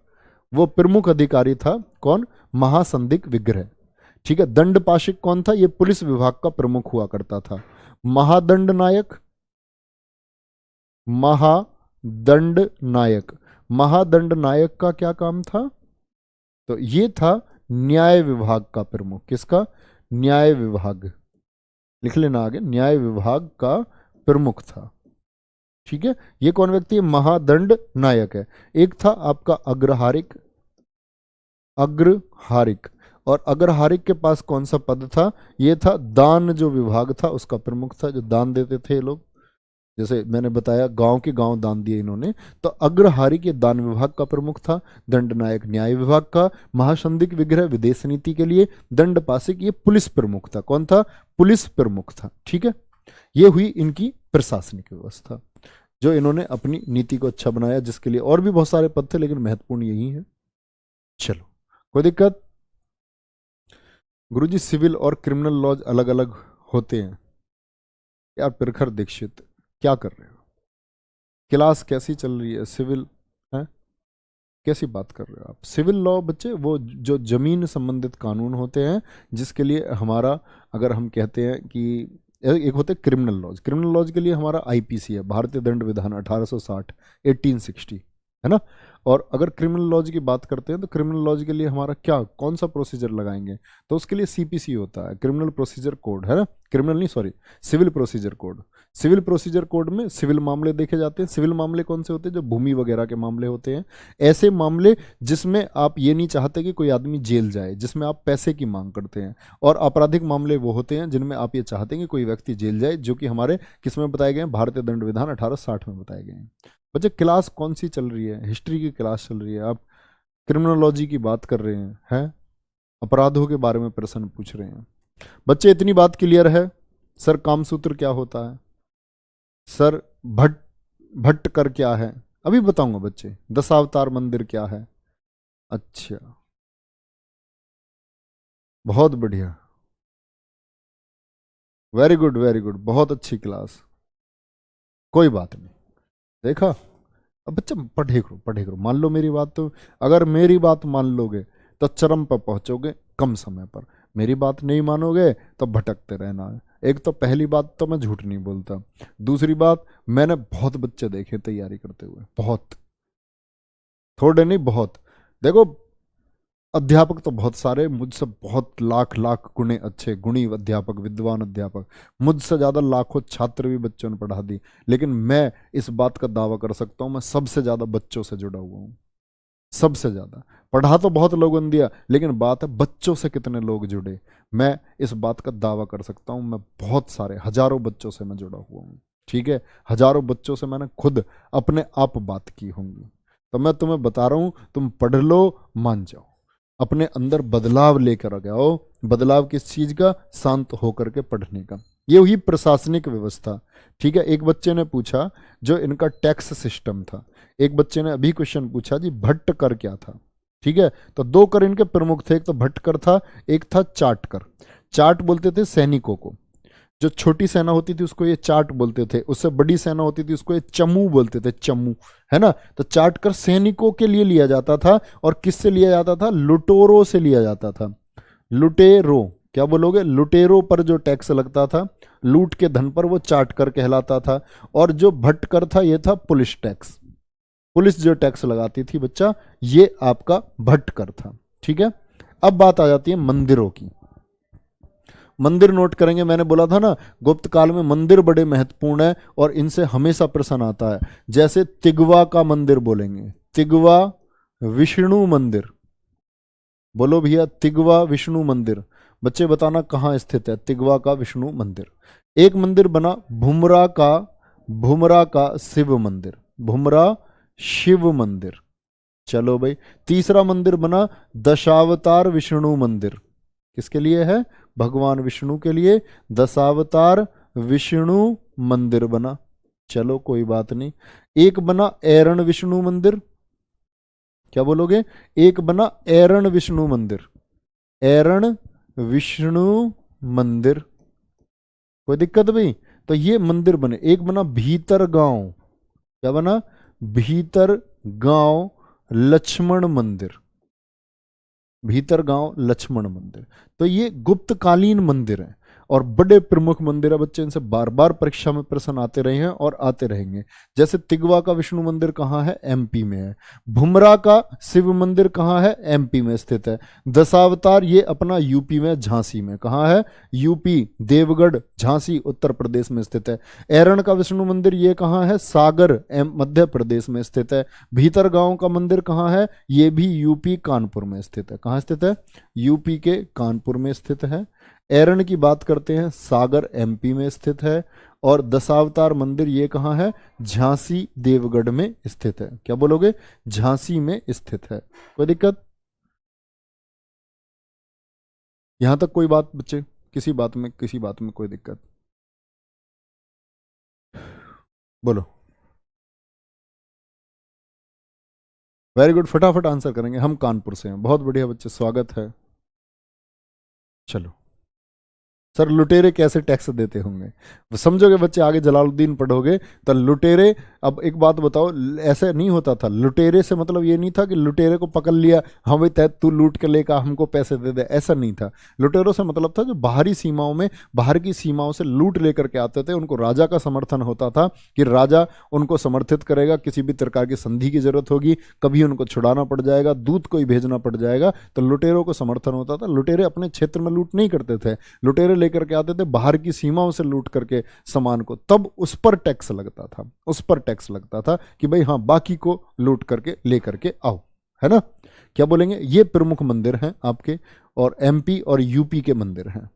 Speaker 1: वो प्रमुख अधिकारी था, कौन, महासंधिक विग्रह। ठीक है, दंडपाशिक कौन था, ये पुलिस विभाग का प्रमुख हुआ करता था। महादंड नायक, महादंड नायक, महादंड नायक का क्या काम था, तो ये था न्याय विभाग का प्रमुख। किसका, न्याय विभाग, लिख लेना आगे, न्याय विभाग का प्रमुख था। ठीक है, ये कौन व्यक्ति है? महादंड नायक है। एक था आपका अग्रहारिक, अग्रहारिक, और अग्रहारिक के पास कौन सा पद था? ये था दान जो विभाग था उसका प्रमुख था, जो दान देते थे ये लोग। जैसे मैंने बताया गांव के गांव दान दिए इन्होंने, तो अग्रहारिक ये दान विभाग का प्रमुख था। दंडनायक न्याय विभाग का, महासंदिग्ध विग्रह विदेश नीति के लिए, दंडपाशिक ये पुलिस प्रमुख था। कौन था? पुलिस प्रमुख था। ठीक है, ये हुई इनकी प्रशासनिक व्यवस्था, जो इन्होंने अपनी नीति को अच्छा बनाया, जिसके लिए और भी बहुत सारे पद थे लेकिन महत्वपूर्ण यही है। चलो, कोई दिक्कत? गुरुजी सिविल और क्रिमिनल लॉज अलग अलग होते हैं। यार प्रखर दीक्षित, क्या कर रहे हो? क्लास कैसी चल रही है? सिविल है, कैसी बात कर रहे हो आप? सिविल लॉ बच्चे वो जो जमीन संबंधित कानून होते हैं, जिसके लिए हमारा, अगर हम कहते हैं कि एक होते क्रिमिनल लॉज, क्रिमिनल लॉज के लिए हमारा आईपीसी है, भारतीय दंड विधान 1860, 1860, है ना। और अगर क्रिमिनल लॉज की बात करते हैं तो क्रिमिनल लॉज के लिए हमारा क्या, कौन सा प्रोसीजर लगाएंगे? तो उसके लिए सीपीसी होता है, क्रिमिनल प्रोसीजर कोड, है ना। क्रिमिनल नहीं, sorry, civil procedure code. Civil procedure code में सिविल मामले देखे जाते हैं। सिविल मामले कौन से होते हैं? जो भूमि वगैरह के मामले होते हैं, ऐसे मामले जिसमें आप ये नहीं चाहते कि कोई आदमी जेल जाए, जिसमें आप पैसे की मांग करते हैं। और आपराधिक मामले वो होते हैं जिनमें आप ये चाहते हैं कि कोई व्यक्ति जेल जाए, जो कि हमारे किस में बताए गए हैं? भारतीय दंड विधान 1860 में बताए गए हैं। बच्चे क्लास कौन सी चल रही है? हिस्ट्री की क्लास चल रही है, आप क्रिमिनोलॉजी की बात कर रहे हैं? अपराधों के बारे में प्रश्न पूछ रहे हैं। बच्चे इतनी बात क्लियर है? सर कामसूत्र क्या होता है? सर भट्ट, भट्ट कर क्या है? अभी बताऊंगा बच्चे। दशावतार मंदिर क्या है? अच्छा, बहुत बढ़िया, वेरी गुड वेरी गुड, बहुत अच्छी क्लास, कोई बात नहीं। देखा, अब बच्चा पढ़े करो पढ़े करो, मान लो मेरी बात तो, अगर मेरी बात मान लोगे तो चरम पर पहुंचोगे कम समय पर, मेरी बात नहीं मानोगे तो भटकते रहना है। एक तो पहली बात तो मैं झूठ नहीं बोलता, दूसरी बात मैंने बहुत बच्चे देखे तैयारी करते हुए, बहुत, थोड़े नहीं बहुत। देखो अध्यापक तो बहुत सारे, मुझसे बहुत लाख लाख गुणे अच्छे गुणी अध्यापक, विद्वान अध्यापक, मुझसे ज़्यादा लाखों छात्र भी बच्चों ने पढ़ा दी, लेकिन मैं इस बात का दावा कर सकता हूँ मैं सबसे ज़्यादा बच्चों से जुड़ा हुआ हूँ, सबसे ज़्यादा। पढ़ा तो बहुत लोगों ने दिया, लेकिन बात है बच्चों से कितने लोग जुड़े। मैं इस बात का दावा कर सकता हूँ, मैं बहुत सारे हजारों बच्चों से मैं जुड़ा हुआ हूँ। ठीक है, हजारों बच्चों से मैंने खुद अपने आप बात की होंगी। तो मैं तुम्हें बता रहा हूँ, तुम पढ़ लो, मान जाओ, अपने अंदर बदलाव लेकर आ जाओ। बदलाव किस चीज का? शांत होकर के पढ़ने का। ये हुई प्रशासनिक व्यवस्था। ठीक है, एक बच्चे ने पूछा जो इनका टैक्स सिस्टम था, एक बच्चे ने अभी क्वेश्चन पूछा जी भट्ट कर क्या था। ठीक है, तो दो कर इनके प्रमुख थे, एक तो भट्ट कर था, एक था चाट कर। चाट बोलते थे सैनिकों को, जो छोटी सेना होती थी उसको ये चाट बोलते थे, उससे बड़ी सेना होती थी उसको ये चमू बोलते थे, चमू, है ना। तो चाट कर सैनिकों के लिए लिया जाता था, और किससे लिया जाता था? लुटेरों से लिया जाता था। लुटेरो, क्या बोलोगे? लुटेरों पर जो टैक्स लगता था, लूट के धन पर, वो चाट कर कहलाता था। और जो भट्ट कर था ये था पुलिस टैक्स, पुलिस जो टैक्स लगाती थी बच्चा, ये आपका भट्ट कर था। ठीक है, अब बात आ जाती है मंदिरों की। मंदिर नोट करेंगे, मैंने बोला था ना गुप्त काल में मंदिर बड़े महत्वपूर्ण है और इनसे हमेशा प्रश्न आता है। जैसे तिगवा का मंदिर बोलेंगे, तिगवा विष्णु मंदिर, बोलो भैया तिगवा विष्णु मंदिर। बच्चे बताना कहाँ स्थित है तिगवा का विष्णु मंदिर। एक मंदिर बना भुमरा का शिव मंदिर, भुमरा शिव मंदिर। चलो भाई, तीसरा मंदिर बना दशावतार विष्णु मंदिर, किसके लिए है? भगवान विष्णु के लिए दशावतार विष्णु मंदिर बना। चलो कोई बात नहीं। एक बना ऐरण विष्णु मंदिर, क्या बोलोगे? एक बना ऐरण विष्णु मंदिर, ऐरण विष्णु मंदिर, कोई दिक्कत भाई? तो ये मंदिर बने। एक बना भीतर गांव, क्या बना? भीतर गांव लक्ष्मण मंदिर, भीतर गांव लक्ष्मण मंदिर। तो ये गुप्तकालीन मंदिर है। और बड़े प्रमुख मंदिर है बच्चे, इनसे बार बार परीक्षा में प्रश्न आते रहे हैं और आते रहेंगे। जैसे तिगवा का विष्णु मंदिर कहाँ है? एमपी में है। भुमरा का शिव मंदिर कहाँ है? एमपी में स्थित है। दशावतार ये अपना यूपी में, झांसी में। कहाँ है? यूपी, देवगढ़, झांसी, उत्तर प्रदेश में स्थित है। ऐरण का विष्णु मंदिर ये कहाँ है? सागर, मध्य प्रदेश में स्थित है। भीतर गांव का मंदिर कहाँ है? ये भी यूपी, कानपुर में स्थित है। कहाँ स्थित है? यूपी के कानपुर में स्थित है। ऐरण की बात करते हैं, सागर एमपी में स्थित है। और दशावतार मंदिर ये कहाँ है? झांसी, देवगढ़ में स्थित है। क्या बोलोगे? झांसी में स्थित है। कोई दिक्कत? यहां तक कोई बात बच्चे? किसी बात में कोई दिक्कत? बोलो। वेरी गुड, फटाफट आंसर करेंगे। हम कानपुर से हैं। बहुत बढ़िया बच्चे, स्वागत है। चलो सर, लुटेरे कैसे टैक्स देते होंगे? वो समझोगे बच्चे, आगे जलालुद्दीन पढ़ोगे तो लुटेरे। अब एक बात बताओ, ऐसे नहीं होता था। लुटेरे से मतलब ये नहीं था कि लुटेरे को पकड़ लिया, हाँ भाई तय तू लूट के लेकर हमको पैसे दे दे, ऐसा नहीं था। लुटेरों से मतलब था जो बाहरी सीमाओं में, बाहर की सीमाओं से लूट लेकर के आते थे। उनको राजा का समर्थन होता था कि राजा उनको समर्थित करेगा, किसी भी प्रकार की संधि की जरूरत होगी, कभी उनको छुड़ाना पड़ जाएगा, दूत कोई भेजना पड़ जाएगा, तो लुटेरों को समर्थन होता था। लुटेरे अपने क्षेत्र में लूट नहीं करते थे, लुटेरे लेकर के आते थे बाहर की सीमाओं से लूट करके सामान को, तब उस पर टैक्स लगता था। उस पर टैक्स लगता था कि भाई हाँ, बाकी को लूट करके लेकर के आओ, है ना? क्या बोलेंगे? ये प्रमुख मंदिर हैं आपके, और एमपी और यूपी के मंदिर हैं।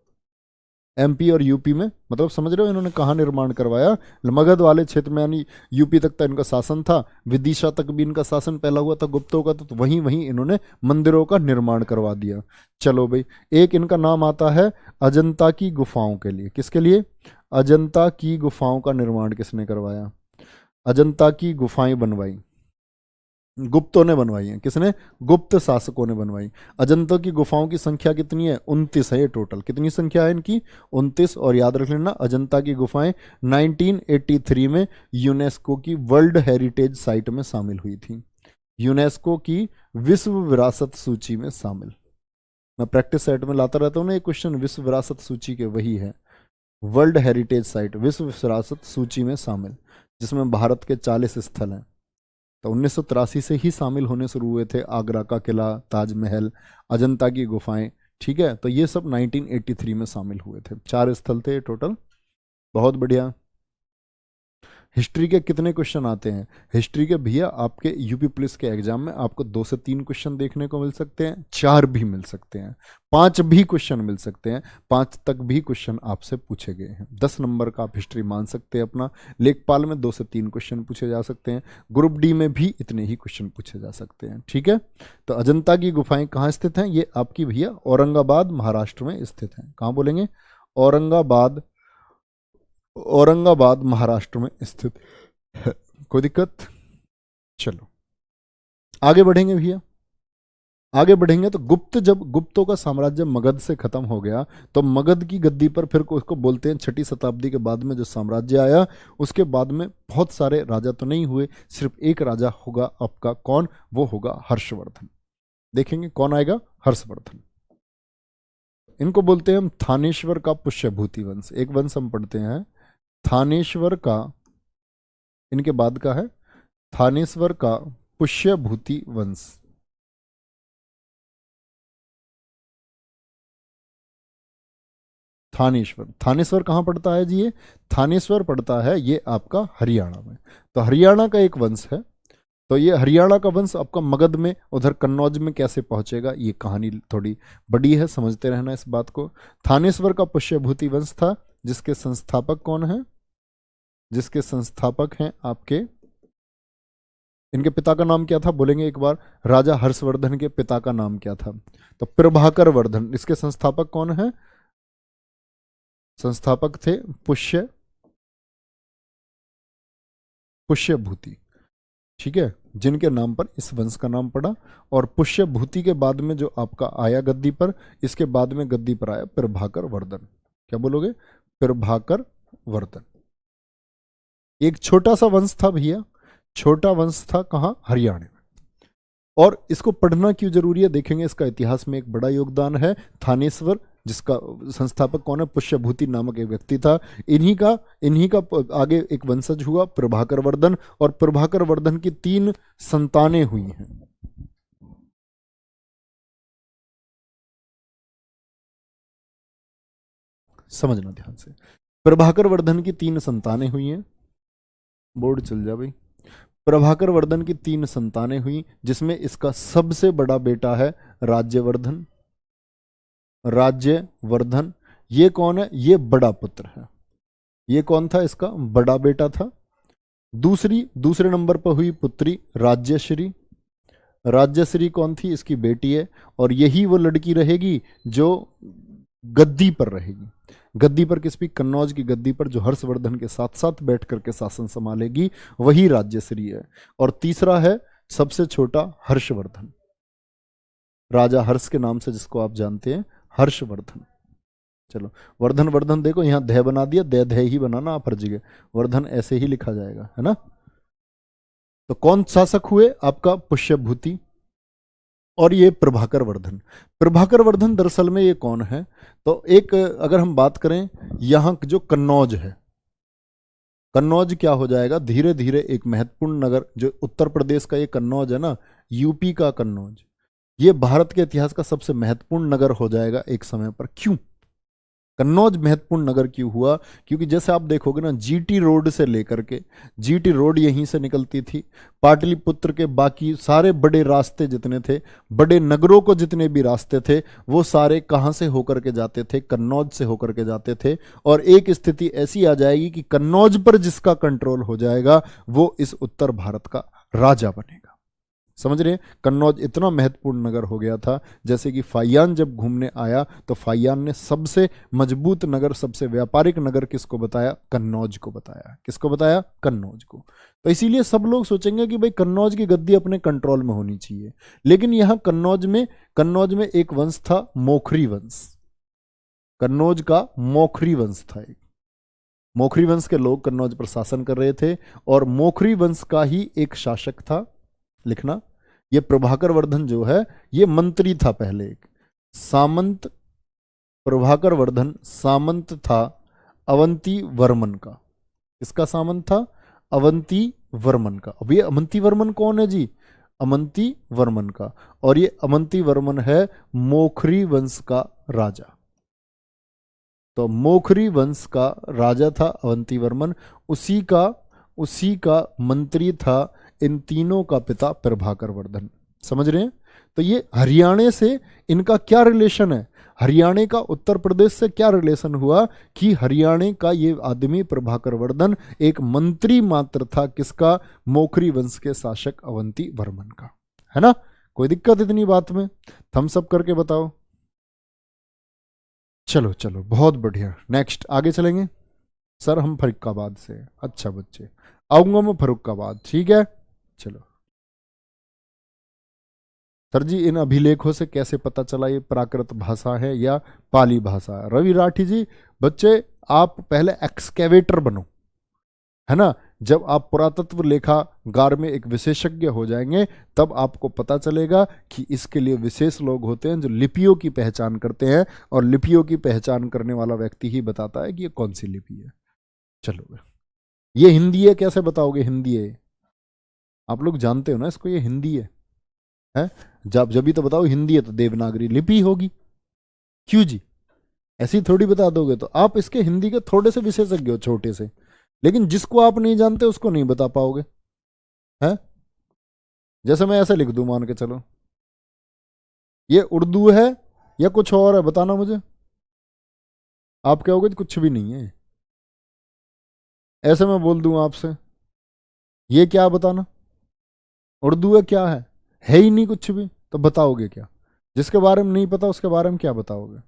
Speaker 1: एमपी और यूपी में मतलब समझ रहे हो इन्होंने कहाँ निर्माण करवाया? मगध वाले क्षेत्र में, यानी यूपी तक तो इनका शासन था, विदिशा तक भी इनका शासन पहला हुआ था गुप्तों का, तो वहीं वहीं इन्होंने मंदिरों का निर्माण करवा दिया। चलो भाई, एक इनका नाम आता है अजंता की गुफाओं के लिए। किसके लिए? अजंता की गुफाओं का निर्माण किसने करवाया? अजंता की गुफाएं बनवाई गुप्तों ने बनवाई हैं। किसने? गुप्त शासकों ने बनवाई। अजंता की गुफाओं की संख्या कितनी है? 29 है ये टोटल। कितनी संख्या है इनकी? 29। और याद रख लेना, अजंता की गुफाएं 1983 में यूनेस्को की वर्ल्ड हेरिटेज साइट में शामिल हुई थी। यूनेस्को की विश्व विरासत सूची में शामिल। मैं प्रैक्टिस सेट में लाता रहता हूँ ना ये क्वेश्चन, विश्व विरासत सूची के, वही है वर्ल्ड हेरिटेज साइट, विश्व विरासत सूची में शामिल, जिसमें भारत के 40 स्थल हैं। तो 1983 से ही शामिल होने शुरू हुए थे। आगरा का किला, ताजमहल, अजंता की गुफाएं, ठीक है, तो ये सब 1983 में शामिल हुए थे। 4 स्थल थे टोटल। बहुत बढ़िया। हिस्ट्री के कितने क्वेश्चन आते हैं? हिस्ट्री के भैया आपके यूपी पुलिस के एग्जाम में आपको 2 से 3 क्वेश्चन देखने को मिल सकते हैं, 4 भी मिल सकते हैं, 5 भी क्वेश्चन मिल सकते हैं, 5 तक भी क्वेश्चन आपसे पूछे गए हैं। 10 नंबर का आप हिस्ट्री मान सकते हैं अपना। लेखपाल में 2 से 3 क्वेश्चन पूछे जा सकते हैं। ग्रुप डी में भी इतने ही क्वेश्चन पूछे जा सकते हैं, ठीक है। तो अजंता की गुफाएं कहाँ स्थित हैं? ये आपकी भैया औरंगाबाद, महाराष्ट्र में स्थित हैं। कहाँ बोलेंगे? औरंगाबाद, औरंगाबाद महाराष्ट्र में स्थित है। कोई दिक्कत? चलो आगे बढ़ेंगे भैया। आगे बढ़ेंगे तो जब गुप्तों का साम्राज्य मगध से खत्म हो गया, तो मगध की गद्दी पर फिर उसको बोलते हैं 6ठी शताब्दी के बाद में जो साम्राज्य आया, उसके बाद में बहुत सारे राजा तो नहीं हुए, सिर्फ एक राजा होगा आपका। कौन? वो होगा हर्षवर्धन। देखेंगे कौन आएगा? हर्षवर्धन। इनको बोलते हैं हम थानेश्वर का पुष्यभूति वंश। एक वंश हम पढ़ते हैं थानेश्वर का, इनके बाद का है थानेश्वर का पुष्यभूति वंश। थानेश्वर कहां पड़ता है जी? ये थानेश्वर पड़ता है ये आपका हरियाणा में। तो हरियाणा का एक वंश है। तो ये हरियाणा का वंश आपका मगध में, उधर कन्नौज में कैसे पहुंचेगा, ये कहानी थोड़ी बड़ी है, समझते रहना इस बात को। थानेश्वर का पुष्यभूति वंश था, जिसके संस्थापक कौन है? जिसके संस्थापक हैं आपके, इनके पिता का नाम क्या था? बोलेंगे एक बार। राजा हर्षवर्धन के पिता का नाम क्या था? तो प्रभाकर वर्धन। इसके संस्थापक कौन है? संस्थापक थे पुष्यभूति, ठीक है, जिनके नाम पर इस वंश का नाम पड़ा। और पुष्यभूति के बाद में जो आपका आया गद्दी पर, इसके बाद में गद्दी पर आया प्रभाकर वर्धन। क्या बोलोगे? प्रभाकर वर्धन। एक छोटा सा वंश था भैया, छोटा वंश था। कहां? हरियाणा में। और इसको पढ़ना क्यों जरूरी है? देखेंगे इसका इतिहास में एक बड़ा योगदान है। थानेश्वर जिसका संस्थापक कौन है? पुष्यभूति नामक एक व्यक्ति था। इन्हीं का आगे एक वंशज हुआ प्रभाकर वर्धन, और प्रभाकर वर्धन की 3 संतानें हुई हैं। समझना ध्यान से, प्रभाकर वर्धन की 3 संतानें हुई हैं। बोर्ड चल जा भाई। प्रभाकर वर्धन की 3 संतानें हुई, जिसमें इसका सबसे बड़ा बेटा है राज्यवर्धन। राज्यवर्धन ये कौन है? ये बड़ा पुत्र है। ये कौन था? इसका बड़ा बेटा था। दूसरे नंबर पर हुई पुत्री राज्यश्री। राज्यश्री कौन थी? इसकी बेटी है, और यही वो लड़की रहेगी जो गद्दी पर रहेगी। गद्दी पर किस? कन्नौज की गद्दी पर, जो हर्षवर्धन के साथ साथ बैठ करके शासन संभालेगी, वही राज्यश्री है। और तीसरा है सबसे छोटा हर्षवर्धन, राजा हर्ष के नाम से जिसको आप जानते हैं, हर्षवर्धन। चलो, वर्धन वर्धन देखो यहां धय बना दिया, दय धय ही बनाना आप हर जगह, वर्धन ऐसे ही लिखा जाएगा, है ना। तो कौन शासक हुए? आपका पुष्यभूति, और ये प्रभाकर वर्धन। प्रभाकर वर्धन दरअसल में ये कौन है? तो एक अगर हम बात करें, यहां जो कन्नौज है, कन्नौज क्या हो जाएगा धीरे धीरे एक महत्वपूर्ण नगर, जो उत्तर प्रदेश का ये कन्नौज है ना, यूपी का कन्नौज, ये भारत के इतिहास का सबसे महत्वपूर्ण नगर हो जाएगा एक समय पर। क्यों कन्नौज महत्वपूर्ण नगर क्यों हुआ? क्योंकि जैसे आप देखोगे ना, जीटी रोड से लेकर के, जीटी रोड यहीं से निकलती थी, पाटलिपुत्र के बाकी सारे बड़े रास्ते जितने थे, बड़े नगरों को जितने भी रास्ते थे, वो सारे कहाँ से होकर के जाते थे? कन्नौज से होकर के जाते थे। और एक स्थिति ऐसी आ जाएगी कि कन्नौज पर जिसका कंट्रोल हो जाएगा, वो इस उत्तर भारत का राजा बनेगा। समझ रहे हैं? कन्नौज इतना महत्वपूर्ण नगर हो गया था, जैसे कि फाइयान जब घूमने आया तो फाइयान ने सबसे मजबूत नगर, सबसे व्यापारिक नगर किसको बताया? कन्नौज को बताया। किसको बताया? कन्नौज को। तो इसीलिए सब लोग सोचेंगे कि भाई कन्नौज की गद्दी अपने कंट्रोल में होनी चाहिए, लेकिन यहां कन्नौज में एक वंश था, मोखरी वंश। कन्नौज का मोखरी वंश था एक। मोखरी वंश के लोग कन्नौज पर शासन कर रहे थे, और मोखरी वंश का ही एक शासक था, लिखना, ये प्रभाकर वर्धन जो है, ये मंत्री था पहले एक सामंत। प्रभाकर वर्धन सामंत था अवंती वर्मन का। इसका सामंत था अवंती वर्मन का। अब ये अवंती वर्मन कौन है जी? अवंती वर्मन का। और ये अवंती वर्मन है मोखरी वंश का राजा। तो मोखरी वंश का राजा था अवंती वर्मन, उसी का मंत्री था इन तीनों का पिता प्रभाकर वर्धन। समझ रहे हैं? तो ये हरियाणा से इनका क्या रिलेशन है? हरियाणा का उत्तर प्रदेश से क्या रिलेशन हुआ कि हरियाणा का ये आदमी प्रभाकर वर्धन एक मंत्री मात्र था, किसका? मोखरी वंश के शासक अवंती वर्मन का, है ना। कोई दिक्कत इतनी बात में? थम्स अप करके बताओ। चलो चलो, बहुत बढ़िया। नेक्स्ट आगे चलेंगे। सर हम फरुखाबाद से। अच्छा बच्चे, आऊंगा मैं फरुखाबाद, ठीक है। चलो सर जी, इन अभिलेखों से कैसे पता चला ये प्राकृत भाषा है या पाली भाषा? रवि राठी जी, बच्चे आप पहले एक्सकेवेटर बनो, है ना। जब आप पुरातत्व लेखागार में एक विशेषज्ञ हो जाएंगे, तब आपको पता चलेगा कि इसके लिए विशेष लोग होते हैं जो लिपियों की पहचान करते हैं, और लिपियों की पहचान करने वाला व्यक्ति ही बताता है कि ये कौन सी लिपि है। चलो, ये हिंदी है, कैसे बताओगे हिंदी है? आप लोग जानते हो ना इसको, ये हिंदी है? जब जब भी तो बताओ हिंदी है तो देवनागरी लिपि होगी। क्यों जी? ऐसी थोड़ी बता दोगे, तो आप इसके हिंदी के थोड़े से विशेषज्ञ हो, छोटे से, लेकिन जिसको आप नहीं जानते उसको नहीं बता पाओगे, है। जैसे मैं ऐसे लिख दूं, मान के चलो ये उर्दू है या कुछ और है, बताना मुझे। आप कहोगे कुछ भी नहीं है। ऐसे मैं बोल दूं आपसे, ये क्या, बताना उर्दू है क्या है ही नहीं कुछ भी, तो बताओगे क्या? जिसके बारे में नहीं पता उसके बारे में क्या बताओगे?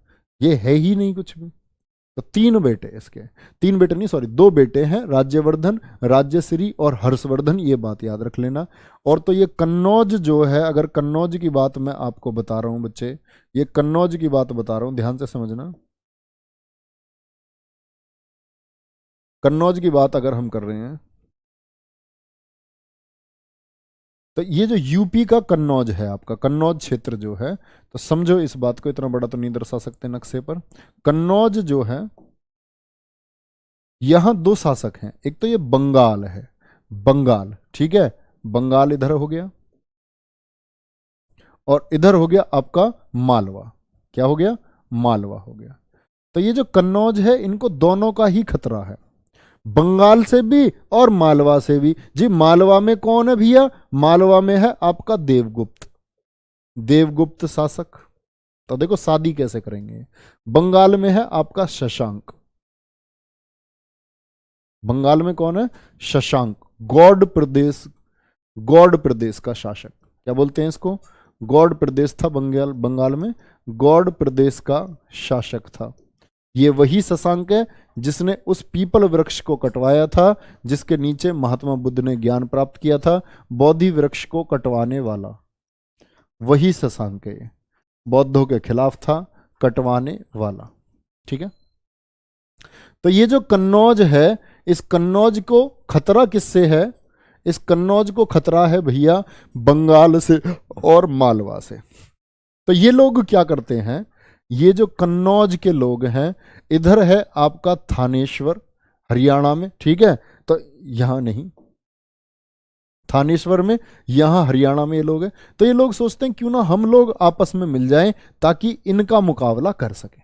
Speaker 1: ये है ही नहीं कुछ भी। तो 3 बेटे इसके, 3 बेटे नहीं, सॉरी 2 बेटे हैं, राज्यवर्धन, राज्यश्री और हर्षवर्धन, ये बात याद रख लेना। और तो ये कन्नौज जो है, अगर कन्नौज की बात मैं आपको बता रहा हूं बच्चे, ये कन्नौज की बात बता रहा हूं, ध्यान से समझना। कन्नौज की बात अगर हम कर रहे हैं, तो ये जो यूपी का कन्नौज है, आपका कन्नौज क्षेत्र जो है, तो समझो इस बात को, इतना बड़ा तो नहीं दर्शा सकते नक्शे पर। कन्नौज जो है, यहां दो शासक हैं, एक तो ये बंगाल है, बंगाल, ठीक है, बंगाल इधर हो गया, और इधर हो गया आपका मालवा। क्या हो गया? मालवा हो गया। तो ये जो कन्नौज है, इनको दोनों का ही खतरा है, बंगाल से भी और मालवा से भी। जी मालवा में कौन है भैया? मालवा में है आपका देवगुप्त, देवगुप्त शासक। तो देखो शादी कैसे करेंगे। बंगाल में है आपका शशांक, बंगाल में कौन है? शशांक, गौड़ प्रदेश, गौड़ प्रदेश का शासक। क्या बोलते हैं इसको? गौड़ प्रदेश था बंगाल, बंगाल में गौड़ प्रदेश का शासक था। ये वही शशांक है जिसने उस पीपल वृक्ष को कटवाया था जिसके नीचे महात्मा बुद्ध ने ज्ञान प्राप्त किया था। बोधि वृक्ष को कटवाने वाला वही शशांक है, बौद्धों के खिलाफ था, कटवाने वाला। ठीक है। तो ये जो कन्नौज है, इस कन्नौज को खतरा किससे है? इस कन्नौज को खतरा है भैया बंगाल से और मालवा से। तो ये लोग क्या करते हैं? ये जो कन्नौज के लोग हैं, इधर है आपका थानेश्वर हरियाणा में, ठीक है, तो यहां नहीं, थानेश्वर में, यहां हरियाणा में ये लोग हैं। तो ये लोग सोचते हैं क्यों ना हम लोग आपस में मिल जाएं ताकि इनका मुकाबला कर सकें,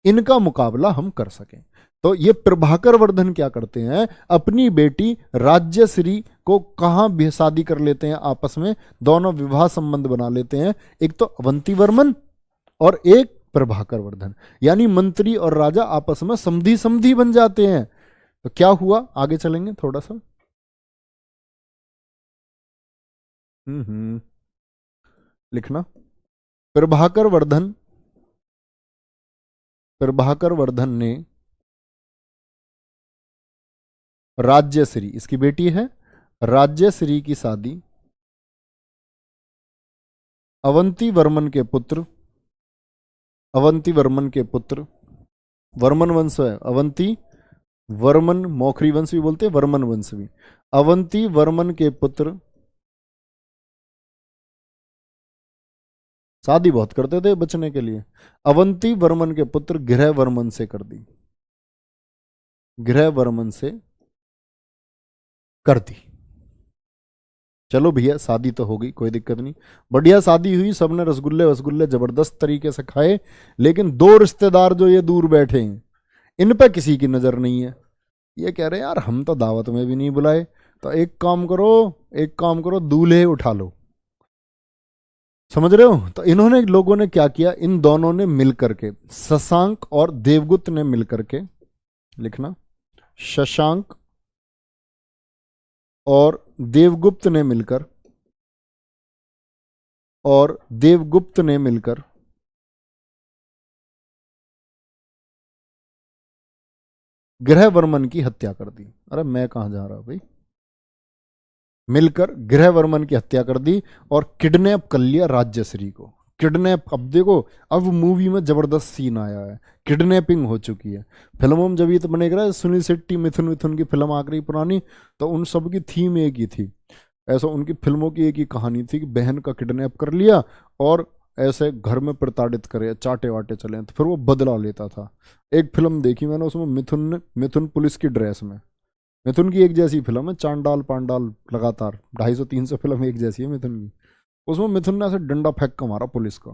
Speaker 1: इनका मुकाबला हम कर सकें। तो ये प्रभाकर वर्धन क्या करते हैं? अपनी बेटी राज्यश्री को कहां भी शादी कर लेते हैं, आपस में दोनों विवाह संबंध बना लेते हैं, एक तो अवंती वर्मन और एक प्रभाकर वर्धन, यानी मंत्री और राजा आपस में समधी समधी बन जाते हैं। तो क्या हुआ, आगे चलेंगे थोड़ा सा। लिखना, प्रभाकर वर्धन, प्रभाकर वर्धन ने राज्यश्री, इसकी बेटी है, राज्यश्री की शादी अवंती वर्मन के पुत्र, अवंती वर्मन के पुत्र, वर्मन वंश है अवंती वर्मन, मौखरी वंश भी बोलते हैं, वर्मन वंश भी, अवंती वर्मन के पुत्र, शादी बहुत करते थे बचने के लिए, अवंती वर्मन के पुत्र गृह वर्मन से कर दी, गृह वर्मन से कर दी। चलो भैया शादी तो हो गई, कोई दिक्कत नहीं, बढ़िया शादी हुई, सबने रसगुल्ले वसगुल्ले जबरदस्त तरीके से खाए, लेकिन दो रिश्तेदार जो ये दूर बैठे हैं, इन पे किसी की नजर नहीं है। ये कह रहे हैं यार हम तो दावत में भी नहीं बुलाए, तो एक काम करो, एक काम करो, दूल्हे उठा लो। समझ रहे हो? तो इन्होंने, लोगों ने क्या किया, इन दोनों ने मिलकर के, शशांक और देवगुप्त ने मिलकर के, लिखना, शशांक और देवगुप्त ने मिलकर, और देवगुप्त ने मिलकर गृहवर्मन की हत्या कर दी। अरे मैं कहां जा रहा हूं भाई, मिलकर गृहवर्मन की हत्या कर दी और किडनैप कर लिया राज्यश्री को। किडनैप, अब देखो, अब मूवी में जबरदस्त सीन आया है, किडनैपिंग हो चुकी है। फिल्मों में जब ये तो बने रहा है, सुनील शेट्टी मिथुन मिथुन की फिल्म आ गई पुरानी, तो उन सब की थीम एक ही थी, ऐसा उनकी फिल्मों की एक ही कहानी थी कि बहन का किडनैप कर लिया और ऐसे घर में प्रताड़ित करे, चाटे वाटे चले, तो फिर वो बदला लेता था। एक फिल्म देखी मैंने, उसमें मिथुन पुलिस की ड्रेस में, मिथुन की एक जैसी फिल्म है, चांडाल पांडाल, लगातार 250-300 फिल्म एक जैसी है मिथुन की। उसमें मिथुन ने ऐसे डंडा फेंक के मारा पुलिस का,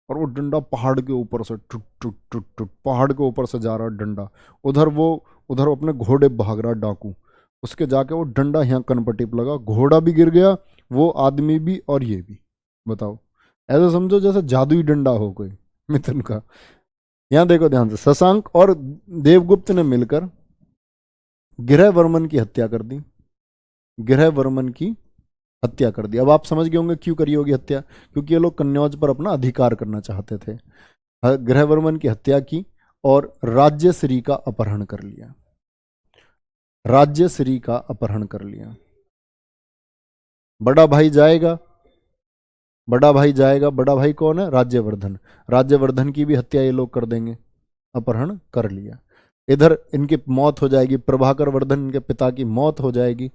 Speaker 1: और वो डंडा पहाड़ के ऊपर से टुट टुट टुट टुट, पहाड़ के ऊपर से जा रहा डंडा, उधर वो, उधर अपने घोड़े भाग रहा डाकू, उसके जाके वो डंडा यहाँ कनपट्टी पे लगा, घोड़ा भी गिर गया, वो आदमी भी और ये भी। बताओ, ऐसा समझो जैसे जादुई डंडा हो कोई मिथुन का। यहाँ देखो ध्यान से, शशांक और देवगुप्त ने मिलकर गृहवर्मन की हत्या कर दी, गृहवर्मन की हत्या कर दी। अब आप समझ गए होंगे क्यों करी होगी हत्या, क्योंकि ये लोग कन्नौज पर अपना अधिकार करना चाहते थे। गृहवर्मन की हत्या की और राज्यश्री का अपहरण कर लिया, राज्यश्री का अपहरण कर लिया। बड़ा भाई जाएगा, बड़ा भाई जाएगा, बड़ा भाई कौन है? राज्यवर्धन, राज्यवर्धन की भी हत्या ये लोग कर देंगे, अपहरण कर लिया। इधर इनकी मौत हो जाएगी, प्रभाकर वर्धन इनके पिता की मौत हो जाएगी,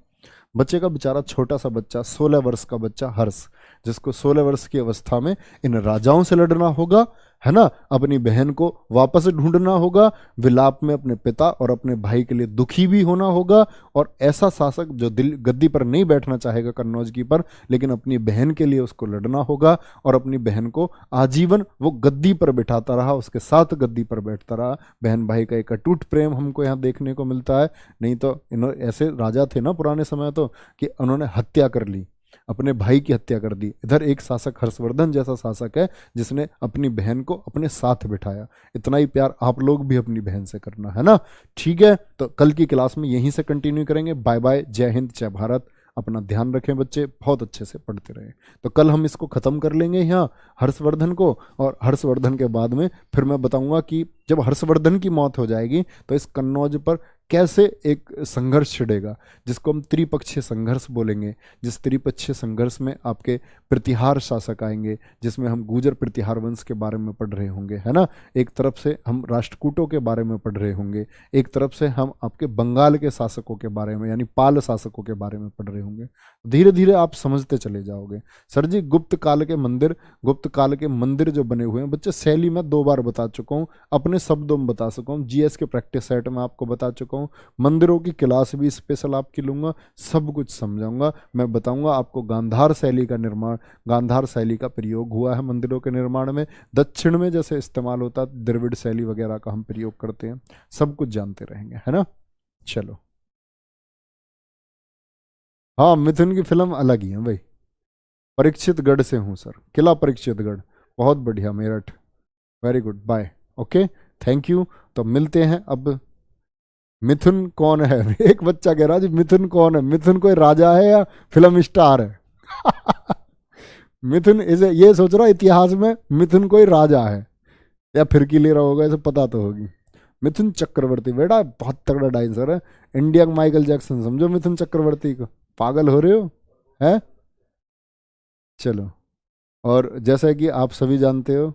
Speaker 1: बच्चे का बेचारा छोटा सा बच्चा, 16 वर्ष का बच्चा हर्ष, जिसको 16 वर्ष की अवस्था में इन राजाओं से लड़ना होगा, है ना, अपनी बहन को वापस ढूंढना होगा, विलाप में अपने पिता और अपने भाई के लिए दुखी भी होना होगा, और ऐसा शासक जो दिल गद्दी पर नहीं बैठना चाहेगा कन्नौज की पर, लेकिन अपनी बहन के लिए उसको लड़ना होगा, और अपनी बहन को आजीवन वो गद्दी पर बिठाता रहा, उसके साथ गद्दी पर बैठता रहा। बहन भाई का एक अटूट प्रेम हमको यहाँ देखने को मिलता है। नहीं तो इन्होंने ऐसे राजा थे ना पुराने समय तो, कि उन्होंने हत्या कर ली, अपने भाई की हत्या कर दी। इधर एक शासक हर्षवर्धन जैसा शासक है जिसने अपनी बहन को अपने साथ बिठाया। इतना ही प्यार आप लोग भी अपनी बहन से करना, है ना। ठीक है, तो कल की क्लास में यहीं से कंटिन्यू करेंगे। बाय बाय, जय हिंद, जय भारत। अपना ध्यान रखें बच्चे, बहुत अच्छे से पढ़ते रहें। तो कल हम इसको खत्म कर लेंगे यहाँ हर्षवर्धन को, और हर्षवर्धन के बाद में फिर मैं बताऊंगा कि जब हर्षवर्धन की मौत हो जाएगी तो इस कन्नौज पर कैसे एक संघर्ष छिड़ेगा, जिसको हम त्रिपक्षीय संघर्ष बोलेंगे। जिस त्रिपक्षीय संघर्ष में आपके प्रतिहार शासक आएंगे, जिसमें हम गुर्जर प्रतिहार वंश के बारे में पढ़ रहे होंगे, है ना। एक तरफ से हम राष्ट्रकूटों के बारे में पढ़ रहे होंगे, एक तरफ से हम आपके बंगाल के शासकों के बारे में यानी पाल शासकों के बारे में पढ़ रहे होंगे। धीरे धीरे आप समझते चले जाओगे। सर जी गुप्त काल के मंदिर, गुप्त काल के मंदिर जो बने हुए हैं बच्चे, शैली में 2 बार बता चुका हूँ, अपने शब्दों में बता चुका हूँ, जीएस के प्रैक्टिस सेट में आपको बता चुका हूँ, मंदिरों की क्लास भी स्पेशल आपकी लूंगा, सब कुछ समझाऊंगा। मैं बताऊंगा आपको गांधार शैली का निर्माण, गांधार शैली का प्रयोग हुआ है मंदिरों के निर्माण में, दक्षिण में जैसे इस्तेमाल होता है द्रविड़ शैली वगैरह का हम प्रयोग करते हैं, सब कुछ जानते रहेंगे, है ना। चलो, हाँ मिथुन की फिल्म अलग ही है भाई। परीक्षित गढ़ से हूँ सर, किला परीक्षित गढ़, बहुत बढ़िया, Meerut. Very good, bye, okay, thank you. तो मिलते हैं अब। मिथुन कौन है? एक बच्चा कह रहा है जी मिथुन कौन है? मिथुन कोई राजा है या फिल्म स्टार है? मिथुन इसे ये सोच रहा इतिहास में मिथुन कोई राजा है या फिरकी ले रहा होगा, इसे पता तो होगी। मिथुन चक्रवर्ती बेटा बहुत तगड़ा डांसर है, इंडिया का माइकल जैक्सन समझो मिथुन चक्रवर्ती को, पागल हो रहे हो है। चलो, और जैसा कि आप सभी जानते हो